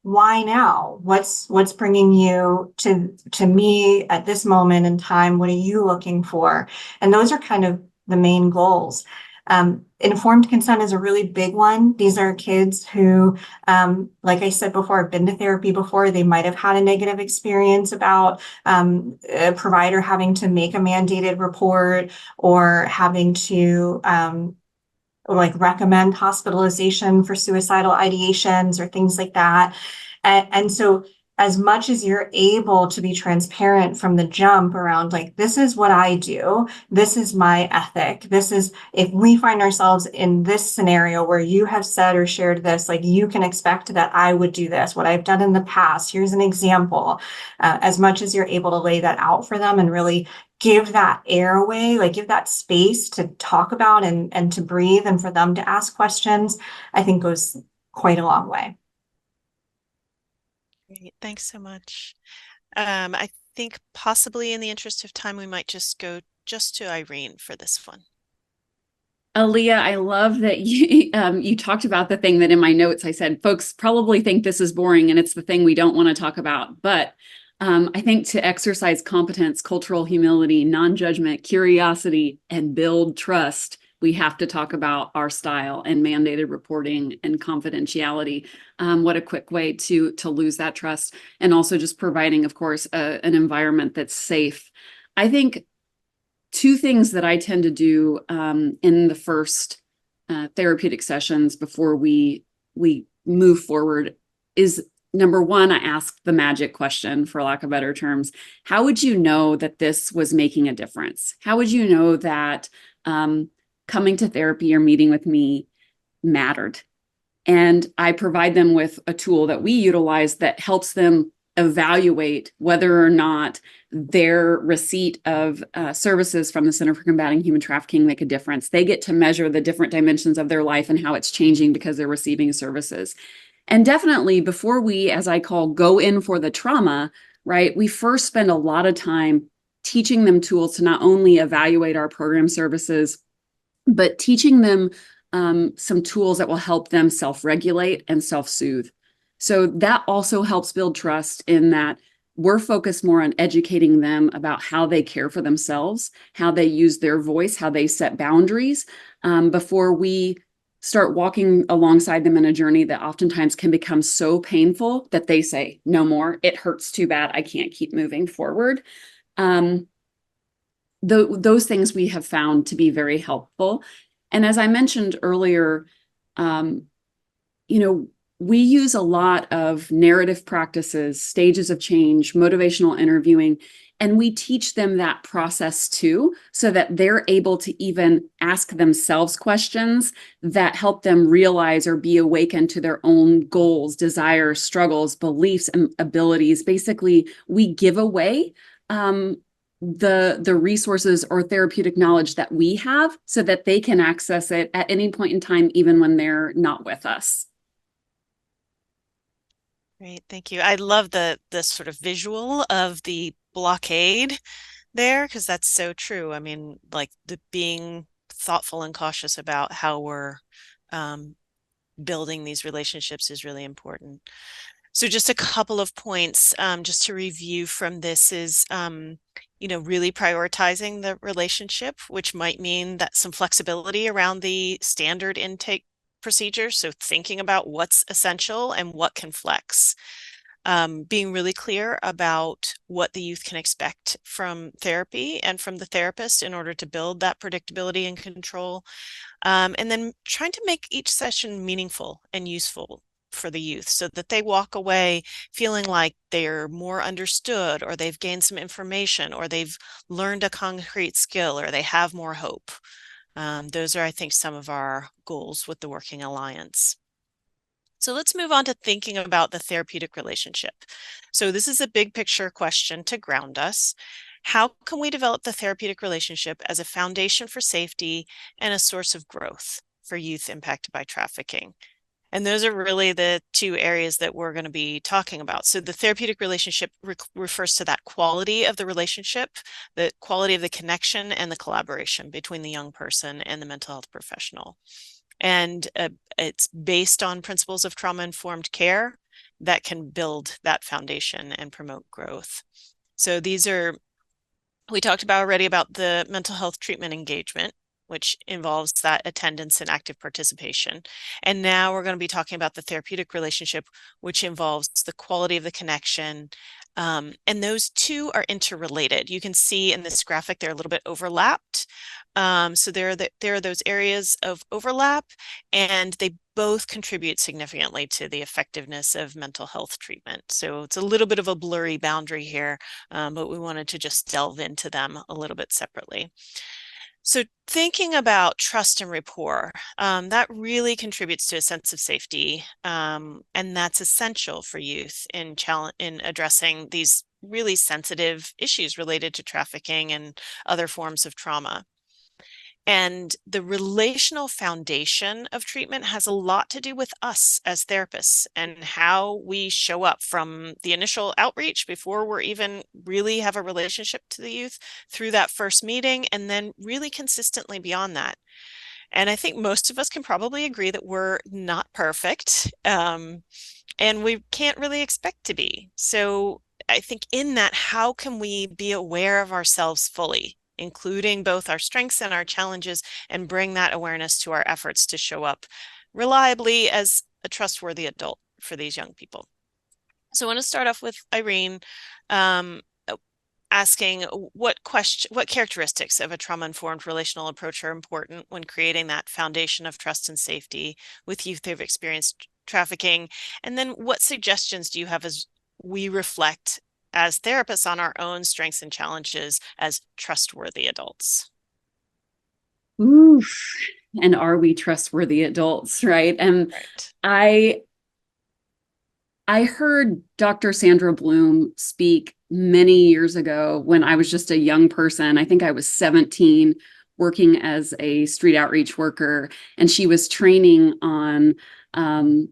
why now? What's bringing you to me at this moment in time? What are you looking for? And those are kind of the main goals. Informed consent is a really big one. These are kids who, like I said before, have been to therapy before. They might have had a negative experience about a provider having to make a mandated report, or having to like recommend hospitalization for suicidal ideations or things like that. And so as much as you're able to be transparent from the jump around, like, this is what I do, this is my ethic, this is, if we find ourselves in this scenario where you have said or shared this, like, you can expect that I would do this, what I've done in the past, here's an example. As much as you're able to lay that out for them and really give that airway, like give that space to talk about and to breathe, and for them to ask questions, I think goes quite a long way. Great. Thanks so much. I think possibly in the interest of time, we might just go to Irene for this one. Aaliyah, I love that you talked about the thing that in my notes I said, folks probably think this is boring and it's the thing we don't want to talk about. But I think to exercise competence, cultural humility, non-judgment, curiosity, and build trust, we have to talk about our style and mandated reporting and confidentiality. What a quick way to lose that trust. And also just providing, of course, an environment that's safe. I think two things that I tend to do in the first therapeutic sessions before we move forward is, number one, I ask the magic question, for lack of better terms. How would you know that this was making a difference? How would you know that coming to therapy or meeting with me mattered? And I provide them with a tool that we utilize that helps them evaluate whether or not their receipt of services from the Center for Combating Human Trafficking make a difference. They get to measure the different dimensions of their life and how it's changing because they're receiving services. And definitely before we, as I call, go in for the trauma, right, we first spend a lot of time teaching them tools to not only evaluate our program services, but teaching them some tools that will help them self-regulate and self-soothe. So that also helps build trust in that we're focused more on educating them about how they care for themselves, how they use their voice, how they set boundaries, before we start walking alongside them in a journey that oftentimes can become so painful that they say, no more, it hurts too bad, I can't keep moving forward. Those things we have found to be very helpful. And as I mentioned earlier, we use a lot of narrative practices, stages of change, motivational interviewing, and we teach them that process too, so that they're able to even ask themselves questions that help them realize or be awakened to their own goals, desires, struggles, beliefs, and abilities. Basically, we give away the resources or therapeutic knowledge that we have so that they can access it at any point in time, even when they're not with us. Great, thank you. I love the sort of visual of the blockade there, because that's so true. I mean, like the being thoughtful and cautious about how we're building these relationships is really important. So just a couple of points just to review from this is, really prioritizing the relationship, which might mean that some flexibility around the standard intake procedures. So thinking about what's essential and what can flex. Being really clear about what the youth can expect from therapy and from the therapist in order to build that predictability and control. And then trying to make each session meaningful and useful for the youth so that they walk away feeling like they're more understood, or they've gained some information, or they've learned a concrete skill, or they have more hope. Those are, I think, some of our goals with the Working Alliance. So let's move on to thinking about the therapeutic relationship. So this is a big picture question to ground us. How can we develop the therapeutic relationship as a foundation for safety and a source of growth for youth impacted by trafficking? And those are really the two areas that we're going to be talking about. So the therapeutic relationship refers to that quality of the relationship, the quality of the connection and the collaboration between the young person and the mental health professional. And it's based on principles of trauma-informed care that can build that foundation and promote growth. So we talked about already about the mental health treatment engagement, which involves that attendance and active participation. And now we're going to be talking about the therapeutic relationship, which involves the quality of the connection. And those two are interrelated. You can see in this graphic, they're a little bit overlapped. So there are those areas of overlap, and they both contribute significantly to the effectiveness of mental health treatment. So it's a little bit of a blurry boundary here, but we wanted to just delve into them a little bit separately. So thinking about trust and rapport, that really contributes to a sense of safety, and that's essential for youth in addressing these really sensitive issues related to trafficking and other forms of trauma. And the relational foundation of treatment has a lot to do with us as therapists and how we show up from the initial outreach before we're even really have a relationship to the youth through that first meeting, and then really consistently beyond that. And I think most of us can probably agree that we're not perfect, and we can't really expect to be. So I think in that, how can we be aware of ourselves fully, including both our strengths and our challenges, and bring that awareness to our efforts to show up reliably as a trustworthy adult for these young people? So I want to start off with Irene, asking what characteristics of a trauma-informed relational approach are important when creating that foundation of trust and safety with youth who've experienced trafficking, and then what suggestions do you have as we reflect as therapists on our own strengths and challenges as trustworthy adults? Oof. And are we trustworthy adults, right? And right. I heard Dr. Sandra Bloom speak many years ago when I was just a young person. I think I was 17, working as a street outreach worker, and she was training on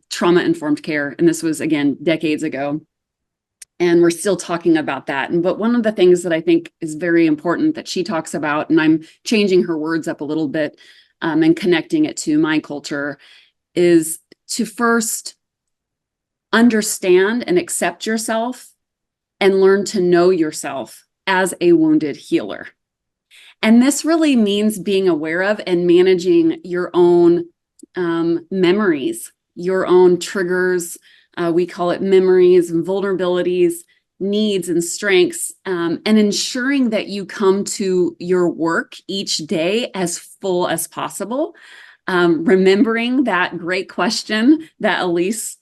trauma-informed care. And this was, again, decades ago. And we're still talking about that. But one of the things that I think is very important that she talks about, and I'm changing her words up a little bit and connecting it to my culture, is to first understand and accept yourself and learn to know yourself as a wounded healer. And this really means being aware of and managing your own memories, your own triggers. We call it memories and vulnerabilities, needs and strengths, and ensuring that you come to your work each day as full as possible. Remembering that great question that Elise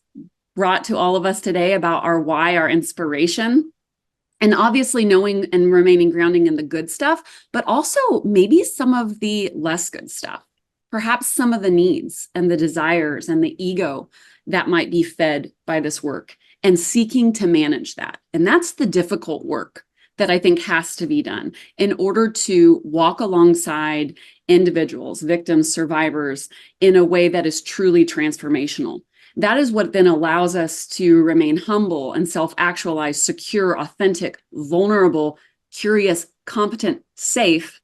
brought to all of us today about our why, our inspiration, and obviously knowing and remaining grounding in the good stuff, but also maybe some of the less good stuff, perhaps some of the needs and the desires and the ego that might be fed by this work, and seeking to manage that. And that's the difficult work that I think has to be done in order to walk alongside individuals, victims, survivors in a way that is truly transformational. That is what then allows us to remain humble and self-actualized, secure, authentic, vulnerable, curious, competent, safe,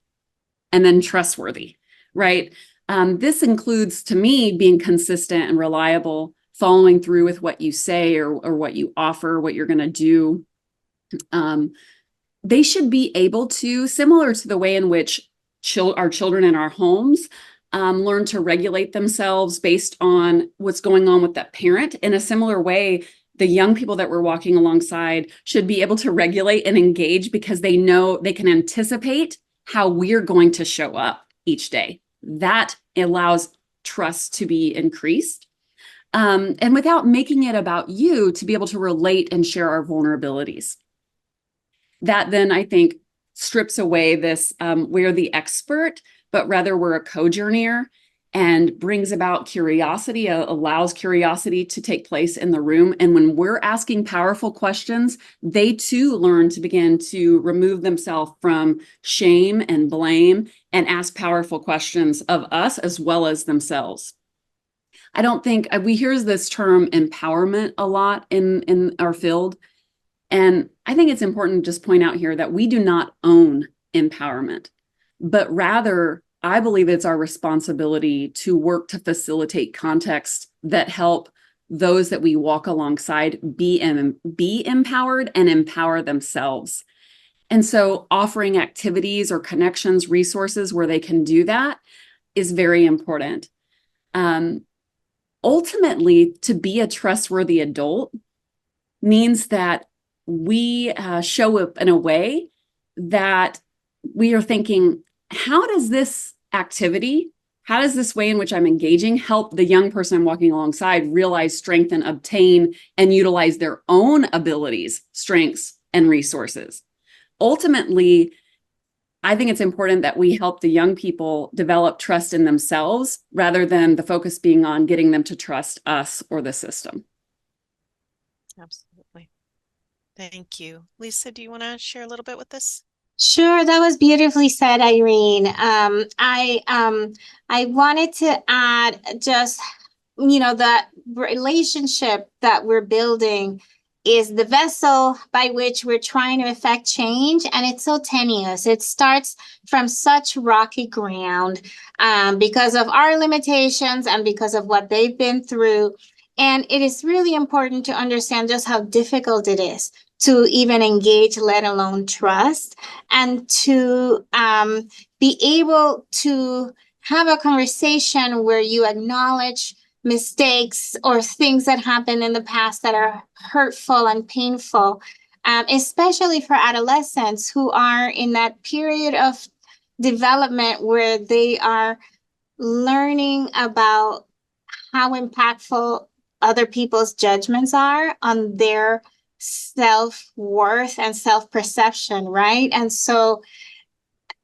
and then trustworthy, right? This includes, to me, being consistent and reliable, following through with what you say or what you offer, what you're going to do. They should be able to, similar to the way in which our children in our homes learn to regulate themselves based on what's going on with that parent. In a similar way, the young people that we're walking alongside should be able to regulate and engage because they know they can anticipate how we're going to show up each day. That allows trust to be increased. And without making it about you, to be able to relate and share our vulnerabilities. That then, I think, strips away this we're the expert, but rather we're a co-journeyer. and brings about curiosity, allows curiosity to take place in the room. And when we're asking powerful questions, they too learn to begin to remove themselves from shame and blame and ask powerful questions of us as well as themselves. I don't think we hear this term empowerment a lot in our field. And I think it's important to just point out here that we do not own empowerment, but rather I believe it's our responsibility to work to facilitate contexts that help those that we walk alongside be empowered and empower themselves. And so offering activities or connections, resources where they can do that is very important. Ultimately, to be a trustworthy adult means that we show up in a way that we are thinking, how does this activity, how does this way in which I'm engaging help the young person I'm walking alongside realize, strengthen, obtain, and utilize their own abilities, strengths, and resources? Ultimately, I think it's important that we help the young people develop trust in themselves rather than the focus being on getting them to trust us or the system. Absolutely. Thank you. Lisa, do you want to share a little bit with this? Sure, that was beautifully said, Irene. I wanted to add just, that relationship that we're building is the vessel by which we're trying to effect change, and it's so tenuous. It starts from such rocky ground because of our limitations and because of what they've been through. And it is really important to understand just how difficult it is to even engage, let alone trust, and to be able to have a conversation where you acknowledge mistakes or things that happened in the past that are hurtful and painful, especially for adolescents who are in that period of development where they are learning about how impactful other people's judgments are on their self-worth and self-perception, right? And so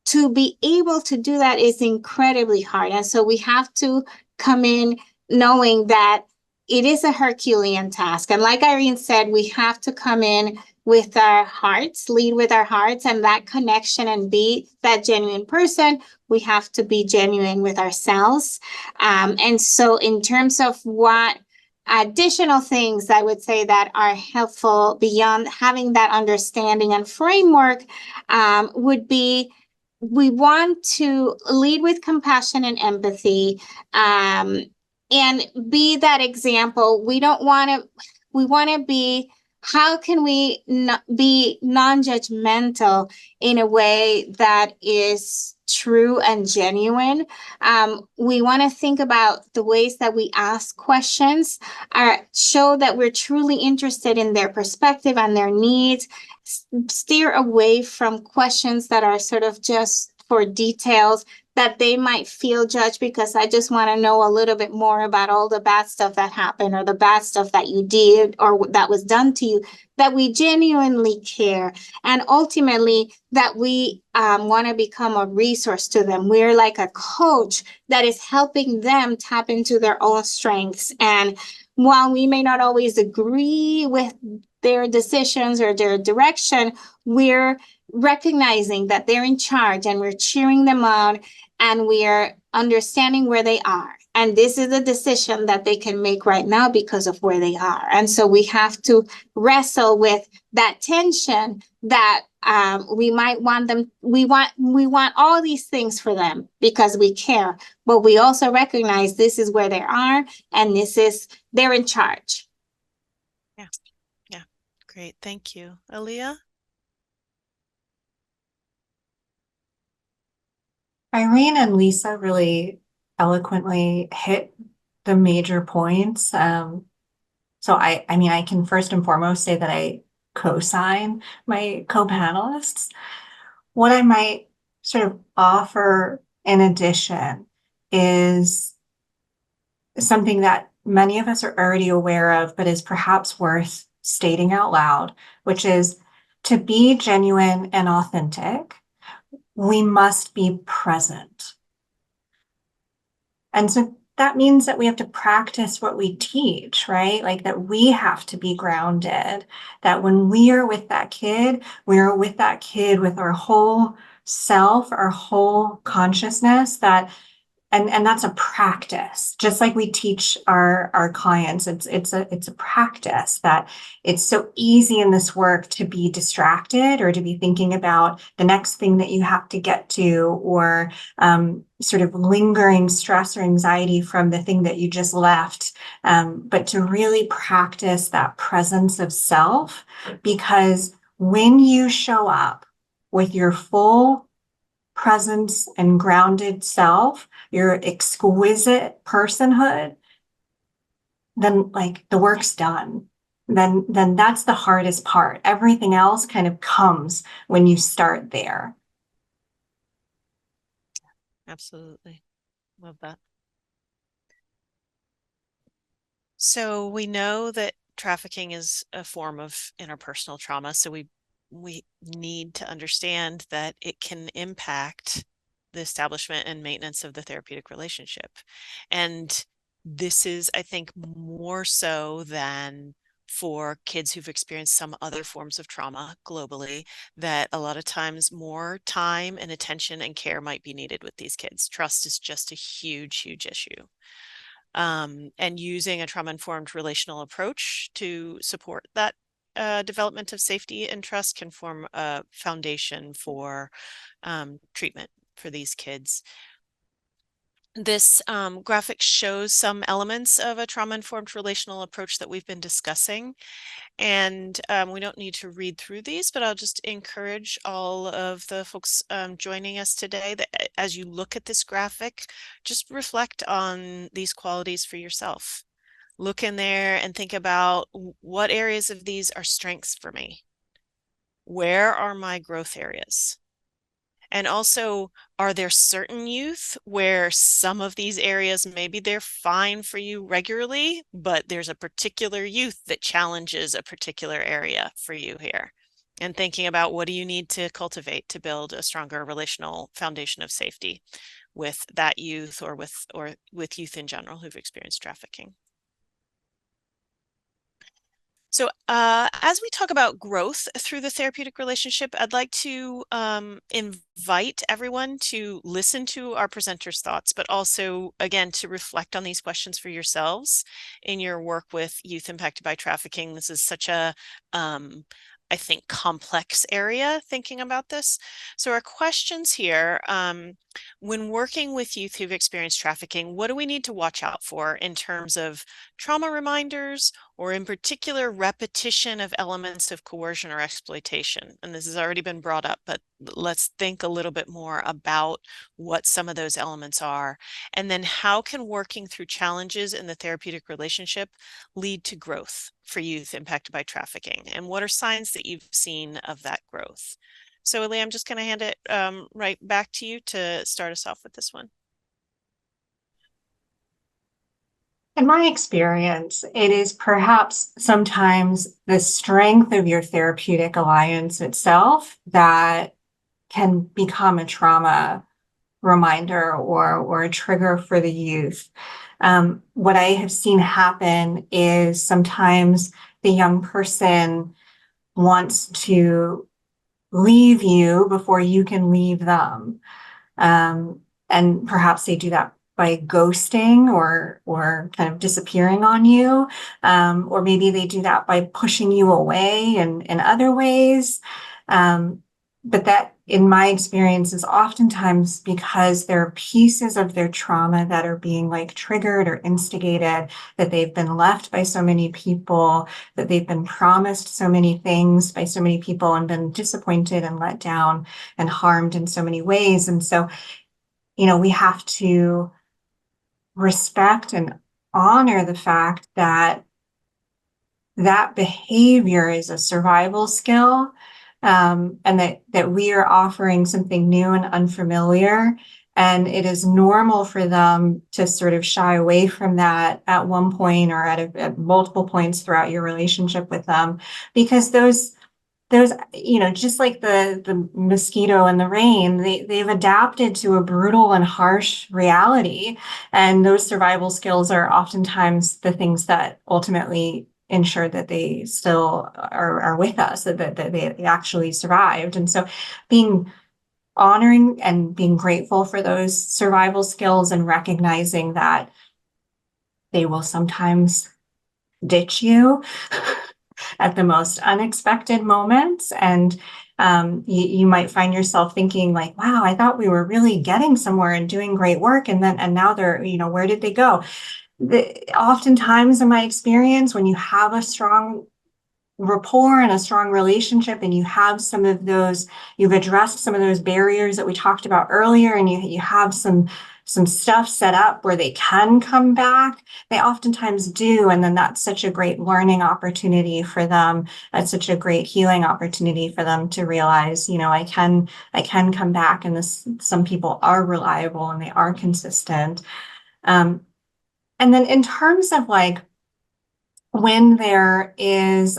to be able to do that is incredibly hard. And so we have to come in knowing that it is a Herculean task. And like Irene said, we have to come in with our hearts, lead with our hearts, and that connection and be that genuine person. We have to be genuine with ourselves. And so in terms of what additional things I would say that are helpful beyond having that understanding and framework would be, we want to lead with compassion and empathy, and be that example. We want to be, how can we be non-judgmental in a way that is true and genuine? We want to think about the ways that we ask questions, show that we're truly interested in their perspective and their needs, steer away from questions that are sort of just for details that they might feel judged because I just want to know a little bit more about all the bad stuff that happened or the bad stuff that you did or that was done to you, that we genuinely care. And ultimately that we want to become a resource to them. We're like a coach that is helping them tap into their own strengths. And while we may not always agree with their decisions or their direction, we're recognizing that they're in charge and we're cheering them on and we're understanding where they are. And this is a decision that they can make right now because of where they are. And so we have to wrestle with that tension that we might want them, we want all these things for them because we care, but we also recognize this is where they are and they're in charge. Yeah. Yeah. Great. Thank you. Aaliyah? Irene and Lisa really eloquently hit the major points. So I mean, I can first and foremost say that I co-sign my co-panelists. What I might sort of offer in addition is something that many of us are already aware of, but is perhaps worth stating out loud, which is to be genuine and authentic, we must be present. And so that means that we have to practice what we teach, right? Like that we have to be grounded, that when we are with that kid, we are with that kid with our whole self, our whole consciousness, that and that's a practice, just like we teach our clients. It's a practice, that it's so easy in this work to be distracted or to be thinking about the next thing that you have to get to, or sort of lingering stress or anxiety from the thing that you just left, but to really practice that presence of self, because when you show up with your full presence and grounded self, your exquisite personhood, then like the work's done. Then that's the hardest part. Everything else kind of comes when you start there. Absolutely. Love that. So we know that trafficking is a form of interpersonal trauma. So we need to understand that it can impact the establishment and maintenance of the therapeutic relationship. And this is, I think, more so than for kids who've experienced some other forms of trauma globally, that a lot of times more time and attention and care might be needed with these kids. Trust is just a huge, huge issue. And using a trauma-informed relational approach to support that development of safety and trust can form a foundation for treatment for these kids. This graphic shows some elements of a trauma-informed relational approach that we've been discussing. And we don't need to read through these, but I'll just encourage all of the folks joining us today that as you look at this graphic, just reflect on these qualities for yourself. Look in there and think about what areas of these are strengths for me. Where are my growth areas? And also, are there certain youth where some of these areas, maybe they're fine for you regularly, but there's a particular youth that challenges a particular area for you here? And thinking about what do you need to cultivate to build a stronger relational foundation of safety with that youth, or with youth in general who've experienced trafficking. So as we talk about growth through the therapeutic relationship, I'd like to invite everyone to listen to our presenters' thoughts, but also, again, to reflect on these questions for yourselves in your work with youth impacted by trafficking. This is such a, I think, complex area thinking about this. So our questions here, when working with youth who've experienced trafficking, what do we need to watch out for in terms of trauma reminders, or in particular repetition of elements of coercion or exploitation? And this has already been brought up, but let's think a little bit more about what some of those elements are. And then how can working through challenges in the therapeutic relationship lead to growth for youth impacted by trafficking? And what are signs that you've seen of that growth? So Ellie, I'm just going to hand it right back to you to start us off with this one. In my experience, it is perhaps sometimes the strength of your therapeutic alliance itself that can become a trauma reminder or a trigger for the youth. What I have seen happen is sometimes the young person wants to leave you before you can leave them. And perhaps they do that by ghosting or kind of disappearing on you. Or maybe they do that by pushing you away in other ways. But that, in my experience, is oftentimes because there are pieces of their trauma that are being like triggered or instigated, that they've been left by so many people, that they've been promised so many things by so many people and been disappointed and let down and harmed in so many ways. And so, we have to respect and honor the fact that that behavior is a survival skill. And that we are offering something new and unfamiliar. And it is normal for them to sort of shy away from that at one point or at multiple points throughout your relationship with them, because those those, just like the mosquito and the rain, they've adapted to a brutal and harsh reality. And those survival skills are oftentimes the things that ultimately ensure that they still are with us, that they actually survived. And so honoring and being grateful for those survival skills and recognizing that they will sometimes ditch you at the most unexpected moments. And you might find yourself thinking like, wow, I thought we were really getting somewhere and doing great work. And now they're, where did they go? Oftentimes in my experience, when you have a strong rapport and a strong relationship, and you have some of those, you've addressed some of those barriers that we talked about earlier, and you have some stuff set up where they can come back, they oftentimes do. And then that's such a great learning opportunity for them. That's such a great healing opportunity for them to realize, I can come back, and some people are reliable and they are consistent. And then in terms of like, when there's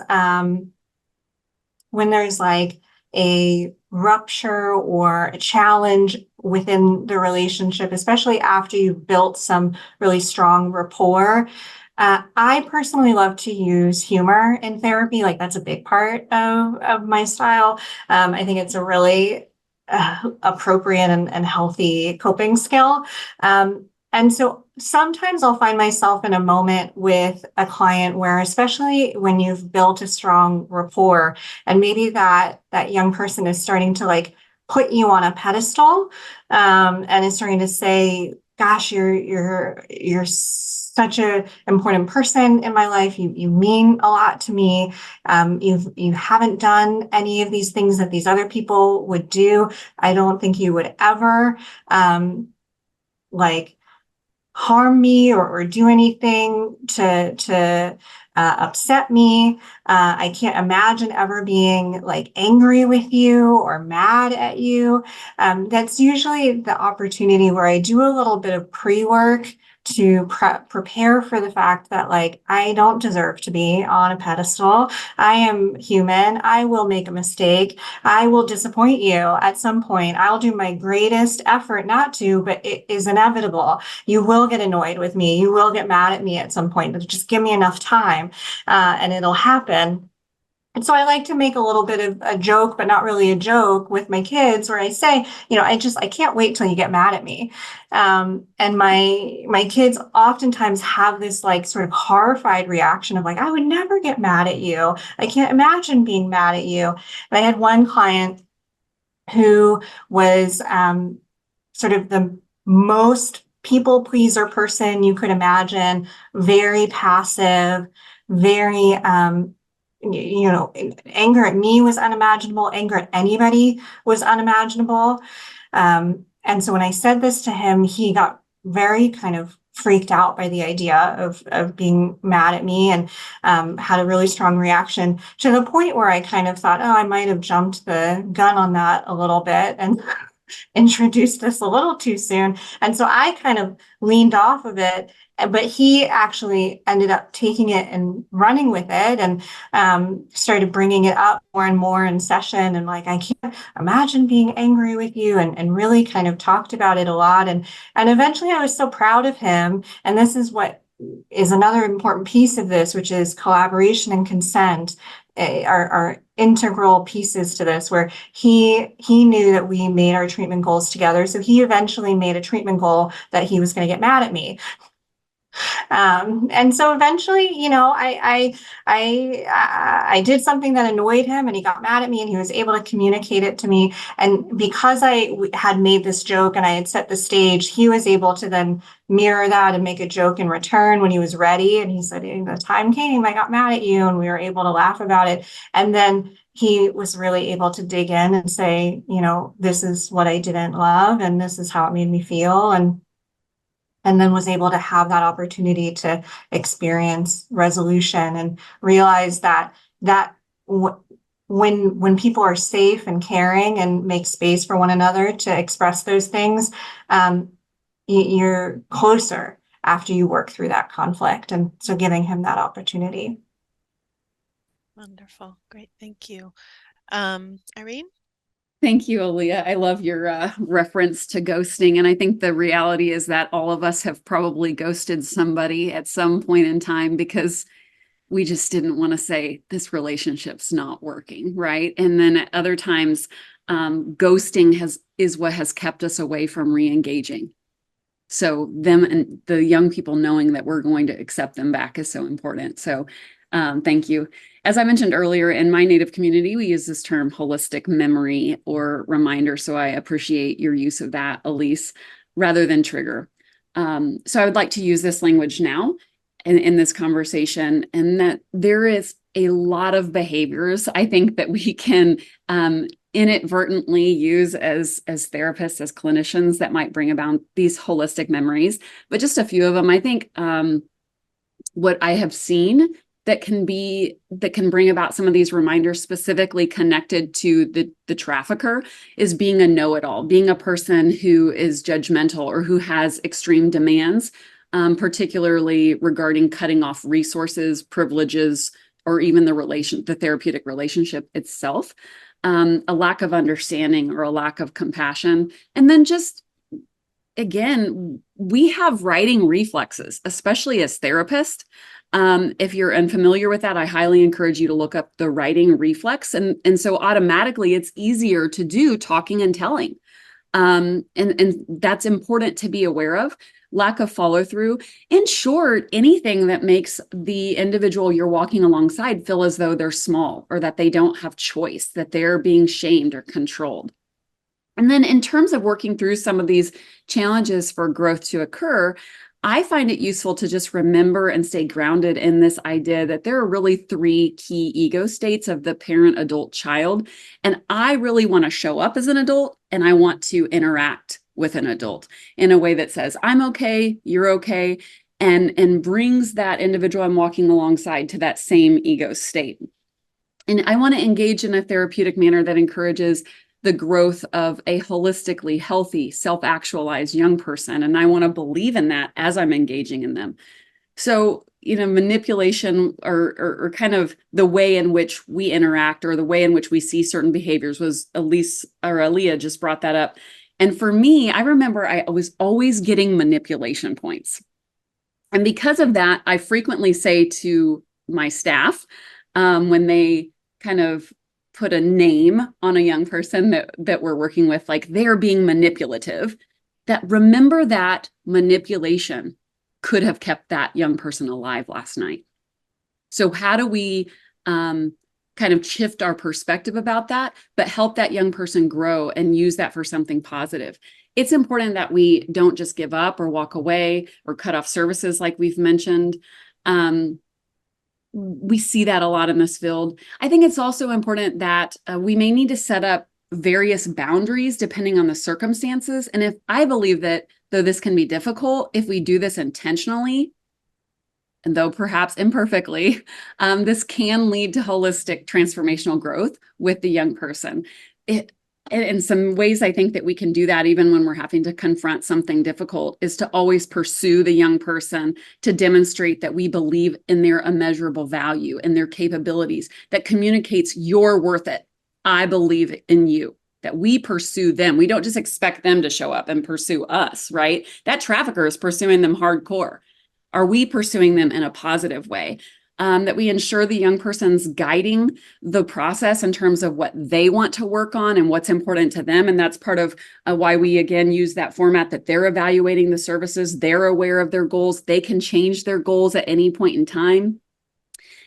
like a rupture or a challenge within the relationship, especially after you've built some really strong rapport, I personally love to use humor in therapy. Like, that's a big part of my style. I think it's a really appropriate and healthy coping skill. And so sometimes I'll find myself in a moment with a client where, especially when you've built a strong rapport, and maybe that young person is starting to like put you on a pedestal, and is starting to say, gosh, you're such an important person in my life. You mean a lot to me. You haven't done any of these things that these other people would do. I don't think you would ever like harm me or do anything to upset me. I can't imagine ever being like angry with you or mad at you. That's usually the opportunity where I do a little bit of pre-work to prepare for the fact that like, I don't deserve to be on a pedestal. I am human. I will make a mistake. I will disappoint you at some point. I'll do my greatest effort not to, but it is inevitable. You will get annoyed with me. You will get mad at me at some point. Just give me enough time, and it'll happen. And so I like to make a little bit of a joke, but not really a joke, with my kids, where I say, I can't wait till you get mad at me. And my kids oftentimes have this like sort of horrified reaction of like, I would never get mad at you. I can't imagine being mad at you. And I had one client who was sort of the most people pleaser person you could imagine, very passive, very anger at me was unimaginable. Anger at anybody was unimaginable. And so when I said this to him, he got very kind of freaked out by the idea of being mad at me, and had a really strong reaction, to the point where I kind of thought, oh, I might have jumped the gun on that a little bit and introduced this a little too soon. And so I kind of leaned off of it, but he actually ended up taking it and running with it, and started bringing it up more and more in session, and like, I can't imagine being angry with you, and really kind of talked about it a lot. And eventually I was so proud of him. And this is what is another important piece of this, which is collaboration and consent are integral pieces to this, where he knew that we made our treatment goals together. So he eventually made a treatment goal that he was going to get mad at me. And so eventually, I did something that annoyed him, and he got mad at me, and he was able to communicate it to me. And because I had made this joke and I had set the stage, he was able to then mirror that and make a joke in return when he was ready. And he said, the time came, I got mad at you, and we were able to laugh about it. And then he was really able to dig in and say, this is what I didn't love, and this is how it made me feel. And then was able to have that opportunity to experience resolution, and realize that when people are safe and caring and make space for one another to express those things, you're closer after you work through that conflict. And so giving him that opportunity. Wonderful. Great. Thank you. Irene? Thank you, Aaliyah. I love your reference to ghosting. And I think the reality is that all of us have probably ghosted somebody at some point in time because we just didn't want to say this relationship's not working, right? And then at other times, ghosting is what has kept us away from re-engaging. So them and the young people knowing that we're going to accept them back is so important. So thank you. As I mentioned earlier, in my Native community, we use this term holistic memory or reminder. So I appreciate your use of that, Elise, rather than trigger. So I would like to use this language now in this conversation, and that there is a lot of behaviors I think that we can inadvertently use as therapists, as clinicians, that might bring about these holistic memories. But just a few of them, I think what I have seen that can bring about some of these reminders specifically connected to the trafficker is being a know-it-all, being a person who is judgmental or who has extreme demands, particularly regarding cutting off resources, privileges, or even the therapeutic relationship itself. A lack of understanding or a lack of compassion. And then just, again, we have writing reflexes, especially as therapists. If you're unfamiliar with that, I highly encourage you to look up the writing reflex. And so automatically it's easier to do talking and telling. And that's important to be aware of. Lack of follow through. In short, anything that makes the individual you're walking alongside feel as though they're small or that they don't have choice, that they're being shamed or controlled. And then in terms of working through some of these challenges for growth to occur, I find it useful to just remember and stay grounded in this idea that there are really 3 key ego states of the parent, adult, child. And I really want to show up as an adult, and I want to interact with an adult in a way that says, I'm okay, you're okay, and brings that individual I'm walking alongside to that same ego state. And I want to engage in a therapeutic manner that encourages the growth of a holistically healthy, self-actualized young person. And I want to believe in that as I'm engaging in them. So, manipulation or kind of the way in which we interact or the way in which we see certain behaviors was Aaliyah just brought that up. And for me, I remember I was always getting manipulation points. And because of that, I frequently say to my staff, when they kind of put a name on a young person that we're working with, like they're being manipulative, that remember that manipulation could have kept that young person alive last night. So how do we kind of shift our perspective about that, but help that young person grow and use that for something positive? It's important that we don't just give up or walk away or cut off services like we've mentioned. We see that a lot in this field. I think it's also important that we may need to set up various boundaries depending on the circumstances. And if I believe that, though this can be difficult, if we do this intentionally, and though perhaps imperfectly, this can lead to holistic transformational growth with the young person. In some ways, I think that we can do that even when we're having to confront something difficult, is to always pursue the young person to demonstrate that we believe in their immeasurable value and their capabilities, that communicates you're worth it. I believe in you, that we pursue them. We don't just expect them to show up and pursue us, right? That trafficker is pursuing them hardcore. Are we pursuing them in a positive way? That we ensure the young person's guiding the process in terms of what they want to work on and what's important to them. And that's part of why we, again, use that format, that they're evaluating the services, they're aware of their goals, they can change their goals at any point in time.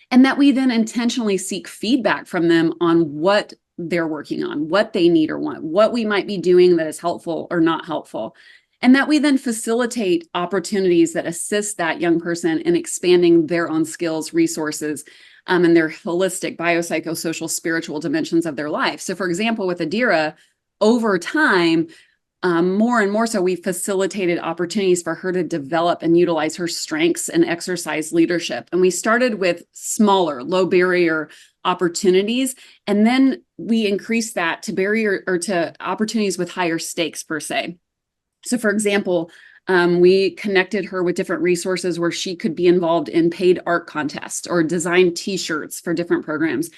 And that we then intentionally seek feedback from them on what they're working on, what they need or want, what we might be doing that is helpful or not helpful. And that we then facilitate opportunities that assist that young person in expanding their own skills, resources, and their holistic biopsychosocial spiritual dimensions of their life. So for example, with Adira, over time, more and more so, we facilitated opportunities for her to develop and utilize her strengths and exercise leadership. And we started with smaller, low barrier opportunities. And then we increased that to opportunities with higher stakes per se. So for example, we connected her with different resources where she could be involved in paid art contests or design t-shirts for different programs.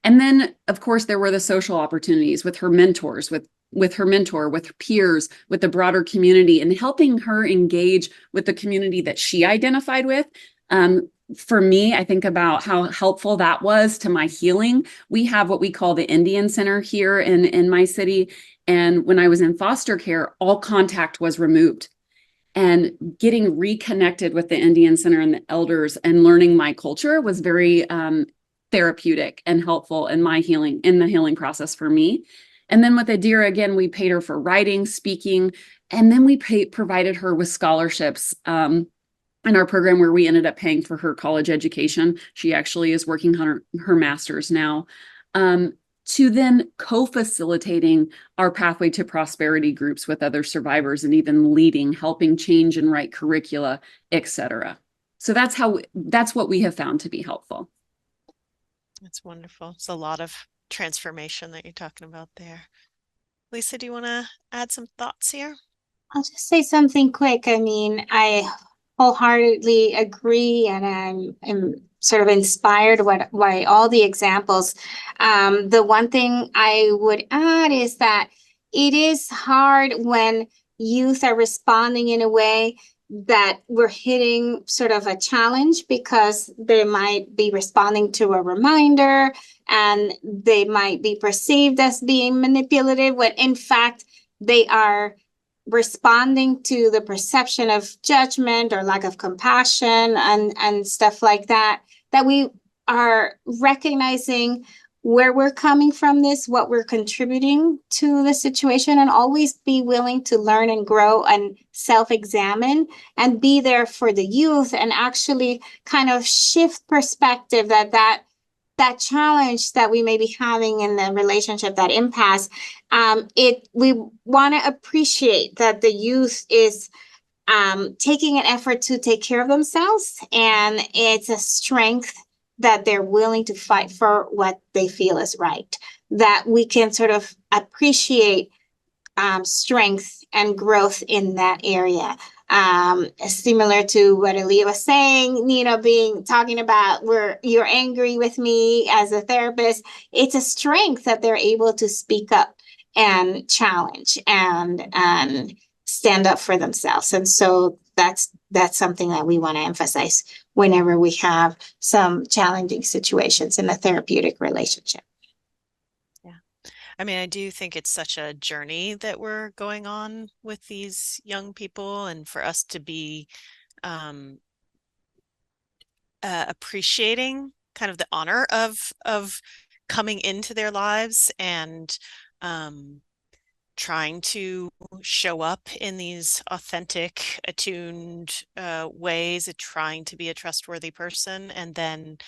And then, of course, there were the social opportunities with her mentors, with her mentor, with her peers, with the broader community, and helping her engage with the community that she identified with. For me, I think about how helpful that was to my healing. We have what we call the Indian Center here in my city. And when I was in foster care, all contact was removed. And getting reconnected with the Indian Center and the elders and learning my culture was very therapeutic and helpful in my healing, in the healing process for me. And then with Adira, again, we paid her for writing, speaking, and then we provided her with scholarships in our program, where we ended up paying for her college education. She actually is working on her master's now. To then co-facilitating our Pathway to Prosperity groups with other survivors, and even leading, helping change and write curricula, etc. So that's what we have found to be helpful. That's wonderful. It's a lot of transformation that you're talking about there. Lisa, do you want to add some thoughts here? I'll just say something quick. I mean, I wholeheartedly agree, and I'm sort of inspired by all the examples. The one thing I would add is that it is hard when youth are responding in a way that we're hitting sort of a challenge, because they might be responding to a reminder and they might be perceived as being manipulative, when in fact they are responding to the perception of judgment or lack of compassion and stuff like that, that we are recognizing where we're coming from this, what we're contributing to the situation, and always be willing to learn and grow and self-examine and be there for the youth, and actually kind of shift perspective that challenge that we may be having in the relationship, that impasse, we want to appreciate that the youth is taking an effort to take care of themselves, and it's a strength that they're willing to fight for what they feel is right, that we can sort of appreciate strength and growth in that area. Similar to what Aaliyah was saying, talking about where you're angry with me as a therapist, it's a strength that they're able to speak up and challenge and stand up for themselves. And so that's something that we want to emphasize whenever we have some challenging situations in a therapeutic relationship. I mean, I do think it's such a journey that we're going on with these young people, and for us to be appreciating kind of the honor of coming into their lives and trying to show up in these authentic, attuned ways, of trying to be a trustworthy person. And then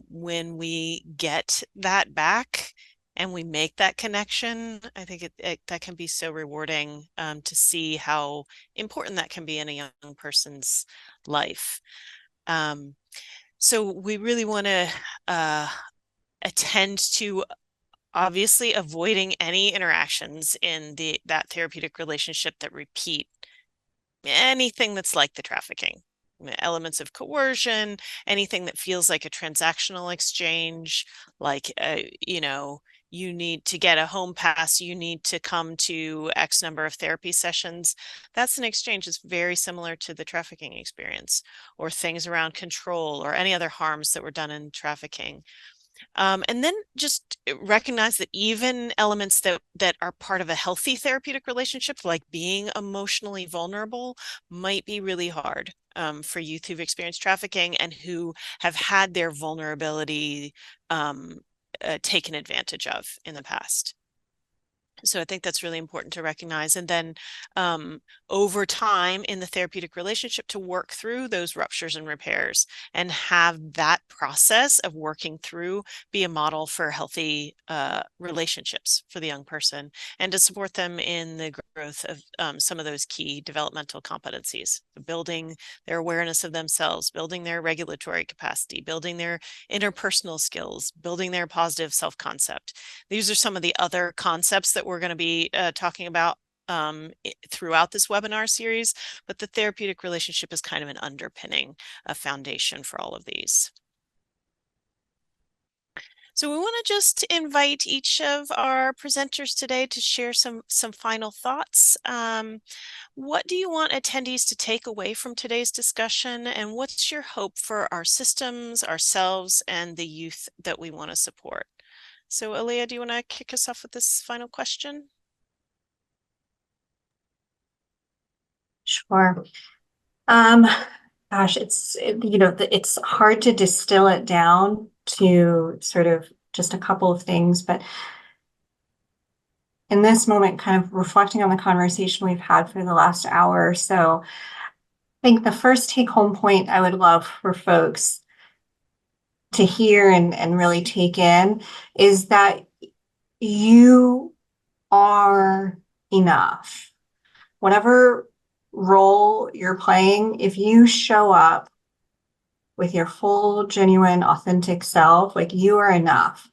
when we get that back and we make that connection, I think that can be so rewarding to see how important that can be in a young person's life. So we really want to attend to obviously avoiding any interactions in that therapeutic relationship that repeat anything that's like the trafficking, elements of coercion, anything that feels like a transactional exchange, like you need to get a home pass, you need to come to X number of therapy sessions. That's an exchange that's very similar to the trafficking experience, or things around control or any other harms that were done in trafficking. And then just recognize that even elements that are part of a healthy therapeutic relationship, like being emotionally vulnerable, might be really hard for youth who've experienced trafficking and who have had their vulnerability taken advantage of in the past. So I think that's really important to recognize. And then over time in the therapeutic relationship, to work through those ruptures and repairs, and have that process of working through be a model for healthy relationships for the young person, and to support them in the growth of some of those key developmental competencies, building their awareness of themselves, building their regulatory capacity, building their interpersonal skills, building their positive self-concept. These are some of the other concepts that we're going to be talking about throughout this webinar series, but the therapeutic relationship is kind of an underpinning, a foundation for all of these. So we want to just invite each of our presenters today to share some final thoughts. What do you want attendees to take away from today's discussion, and what's your hope for our systems, ourselves, and the youth that we want to support? So Aaliyah, do you want to kick us off with this final question? Sure. Gosh, it's hard to distill it down to sort of just a couple of things, but in this moment, kind of reflecting on the conversation we've had for the last hour or so, I think the first take-home point I would love for folks to hear and really take in is that you are enough. Whatever role you're playing, if you show up with your full, genuine, authentic self, like, you are enough.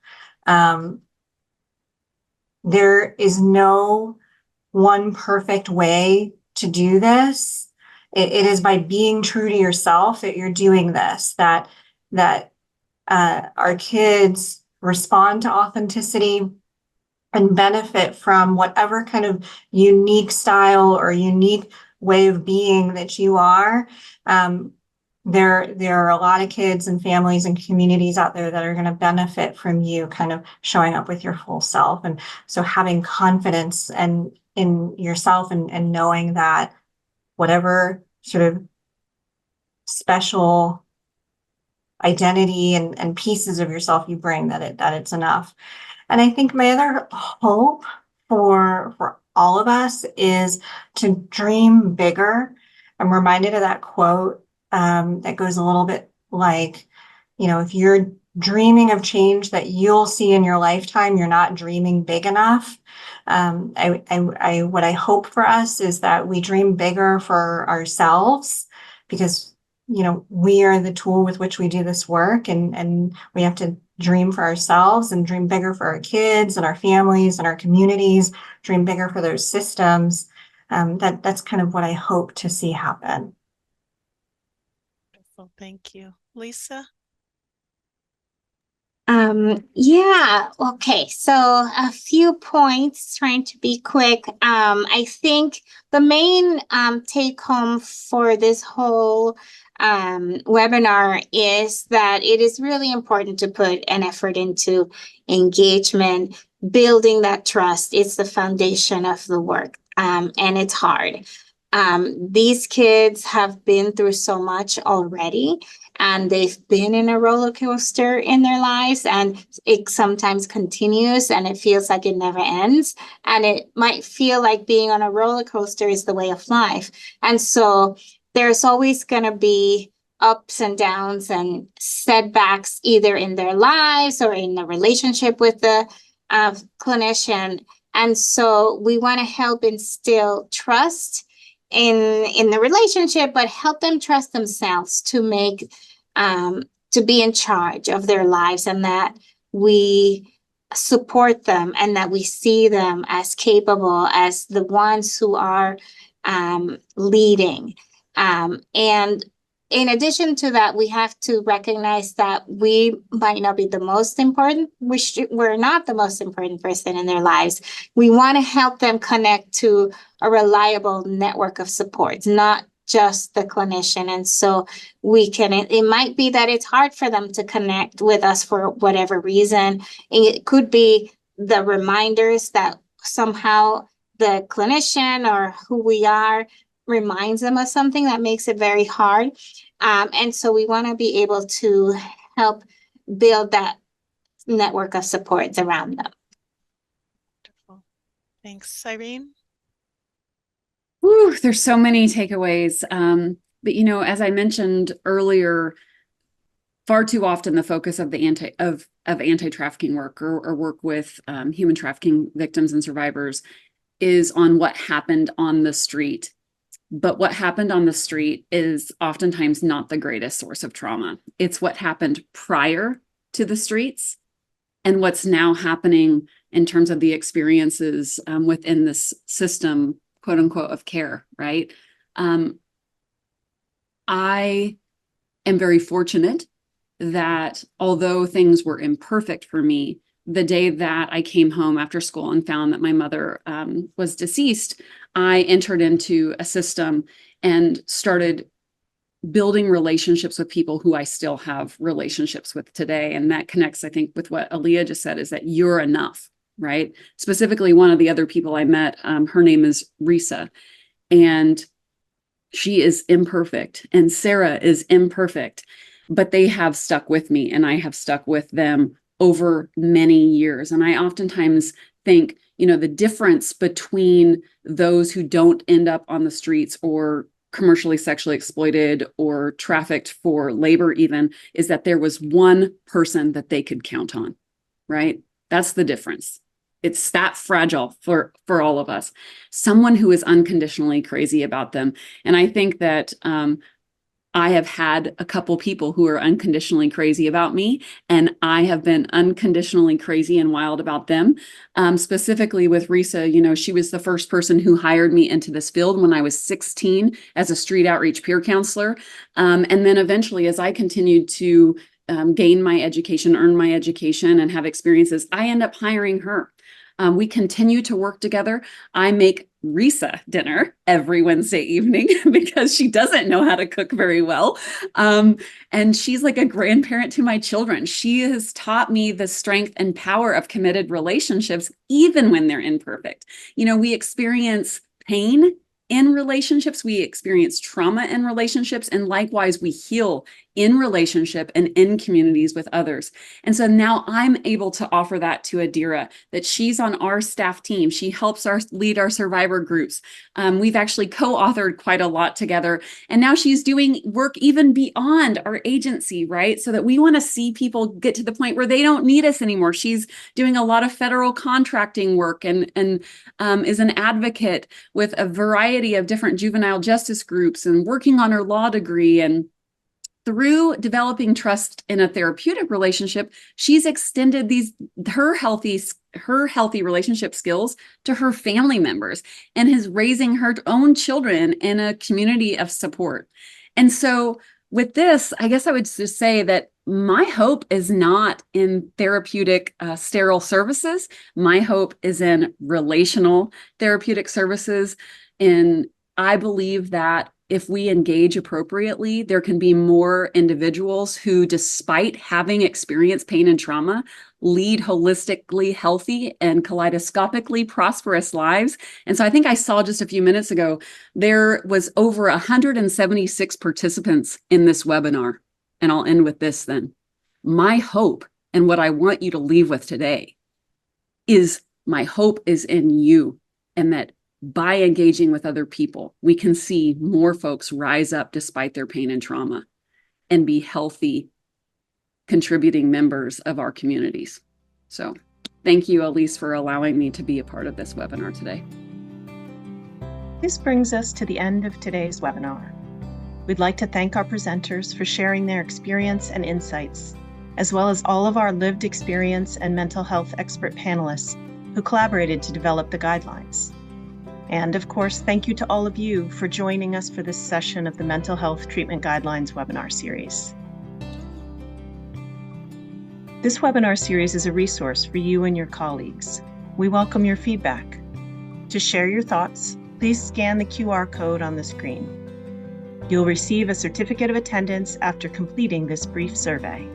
There is no one perfect way to do this. It is by being true to yourself that you're doing this, that our kids respond to authenticity and benefit from whatever kind of unique style or unique way of being that you are. There are a lot of kids and families and communities out there that are going to benefit from you kind of showing up with your full self. And so having confidence and in yourself and knowing that whatever sort of special identity and pieces of yourself you bring, that it's enough. And I think my other hope for all of us is to dream bigger. I'm reminded of that quote that goes a little bit like, if you're dreaming of change that you'll see in your lifetime, you're not dreaming big enough. What I hope for us is that we dream bigger for ourselves, because we are the tool with which we do this work, and we have to dream for ourselves and dream bigger for our kids and our families and our communities, dream bigger for those systems. That's kind of what I hope to see happen. Wonderful, thank you. Lisa? Yeah, okay. So a few points, trying to be quick. I think the main take home for this whole webinar is that it is really important to put an effort into engagement, building that trust. It's the foundation of the work, and it's hard. These kids have been through so much already, and they've been in a roller coaster in their lives, and it sometimes continues and it feels like it never ends. And it might feel like being on a roller coaster is the way of life. And so there's always going to be ups and downs and setbacks, either in their lives or in the relationship with the clinician. And so we want to help instill trust in the relationship, but help them trust themselves to make to be in charge of their lives, and that we support them and that we see them as capable, as the ones who are leading. And in addition to that, we have to recognize that we might not be the most important. We're not the most important person in their lives. We want to help them connect to a reliable network of supports, not just the clinician. And so it might be that it's hard for them to connect with us for whatever reason. It could be the reminders that somehow the clinician or who we are reminds them of something that makes it very hard. And so we want to be able to help build that network of supports around them. Wonderful. Thanks, Irene. Whew, there's so many takeaways. But as I mentioned earlier, far too often the focus of the anti-trafficking work or work with human trafficking victims and survivors is on what happened on the street. But what happened on the street is oftentimes not the greatest source of trauma. It's what happened prior to the streets and what's now happening in terms of the experiences within this system, quote unquote, of care, right? I am very fortunate that although things were imperfect for me, the day that I came home after school and found that my mother was deceased, I entered into a system and started building relationships with people who I still have relationships with today. And that connects, I think, with what Aaliyah just said, is that you're enough, right? Specifically, one of the other people I met, her name is Risa, and she is imperfect, and Sarah is imperfect, but they have stuck with me, and I have stuck with them over many years. And I oftentimes think, the difference between those who don't end up on the streets or commercially sexually exploited or trafficked for labor even, is that there was one person that they could count on, right? That's the difference. It's that fragile for all of us. Someone who is unconditionally crazy about them. And I think that I have had a couple people who are unconditionally crazy about me, and I have been unconditionally crazy and wild about them. Specifically with Risa, she was the first person who hired me into this field when I was 16 as a street outreach peer counselor. And then eventually, as I continued to gain my education, earn my education, and have experiences, I end up hiring her. We continue to work together. I make Risa dinner every Wednesday evening because she doesn't know how to cook very well. And she's like a grandparent to my children. She has taught me the strength and power of committed relationships, even when they're imperfect. We experience pain in relationships, we experience trauma in relationships, and likewise, we heal in relationship and in communities with others. And so now I'm able to offer that to Adira, that she's on our staff team. She helps lead our survivor groups. We've actually co-authored quite a lot together. And now she's doing work even beyond our agency, right? So that we want to see people get to the point where they don't need us anymore. She's doing a lot of federal contracting work and is an advocate with a variety of different juvenile justice groups and working on her law degree. And through developing trust in a therapeutic relationship, she's extended her healthy relationship skills to her family members and is raising her own children in a community of support. And so with this, I guess I would just say that my hope is not in therapeutic sterile services. My hope is in relational therapeutic services. And I believe that if we engage appropriately, there can be more individuals who, despite having experienced pain and trauma, lead holistically healthy and kaleidoscopically prosperous lives. And so I think I saw just a few minutes ago, there was over 176 participants in this webinar. And I'll end with this then. My hope, and what I want you to leave with today, is my hope is in you, and that by engaging with other people, we can see more folks rise up despite their pain and trauma and be healthy, contributing members of our communities. So thank you, Elise, for allowing me to be a part of this webinar today. This brings us to the end of today's webinar. We'd like to thank our presenters for sharing their experience and insights, as well as all of our lived experience and mental health expert panelists who collaborated to develop the guidelines. And of course, thank you to all of you for joining us for this session of the Mental Health Treatment Guidelines webinar series. This webinar series is a resource for you and your colleagues. We welcome your feedback. To share your thoughts, please scan the QR code on the screen. You'll receive a certificate of attendance after completing this brief survey.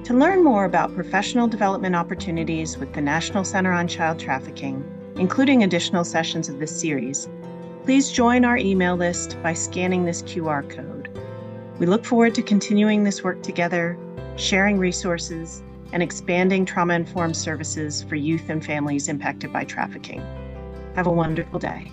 To learn more about professional development opportunities with the National Center on Child Trafficking, including additional sessions of this series, please join our email list by scanning this QR code. We look forward to continuing this work together, sharing resources, and expanding trauma-informed services for youth and families impacted by trafficking. Have a wonderful day.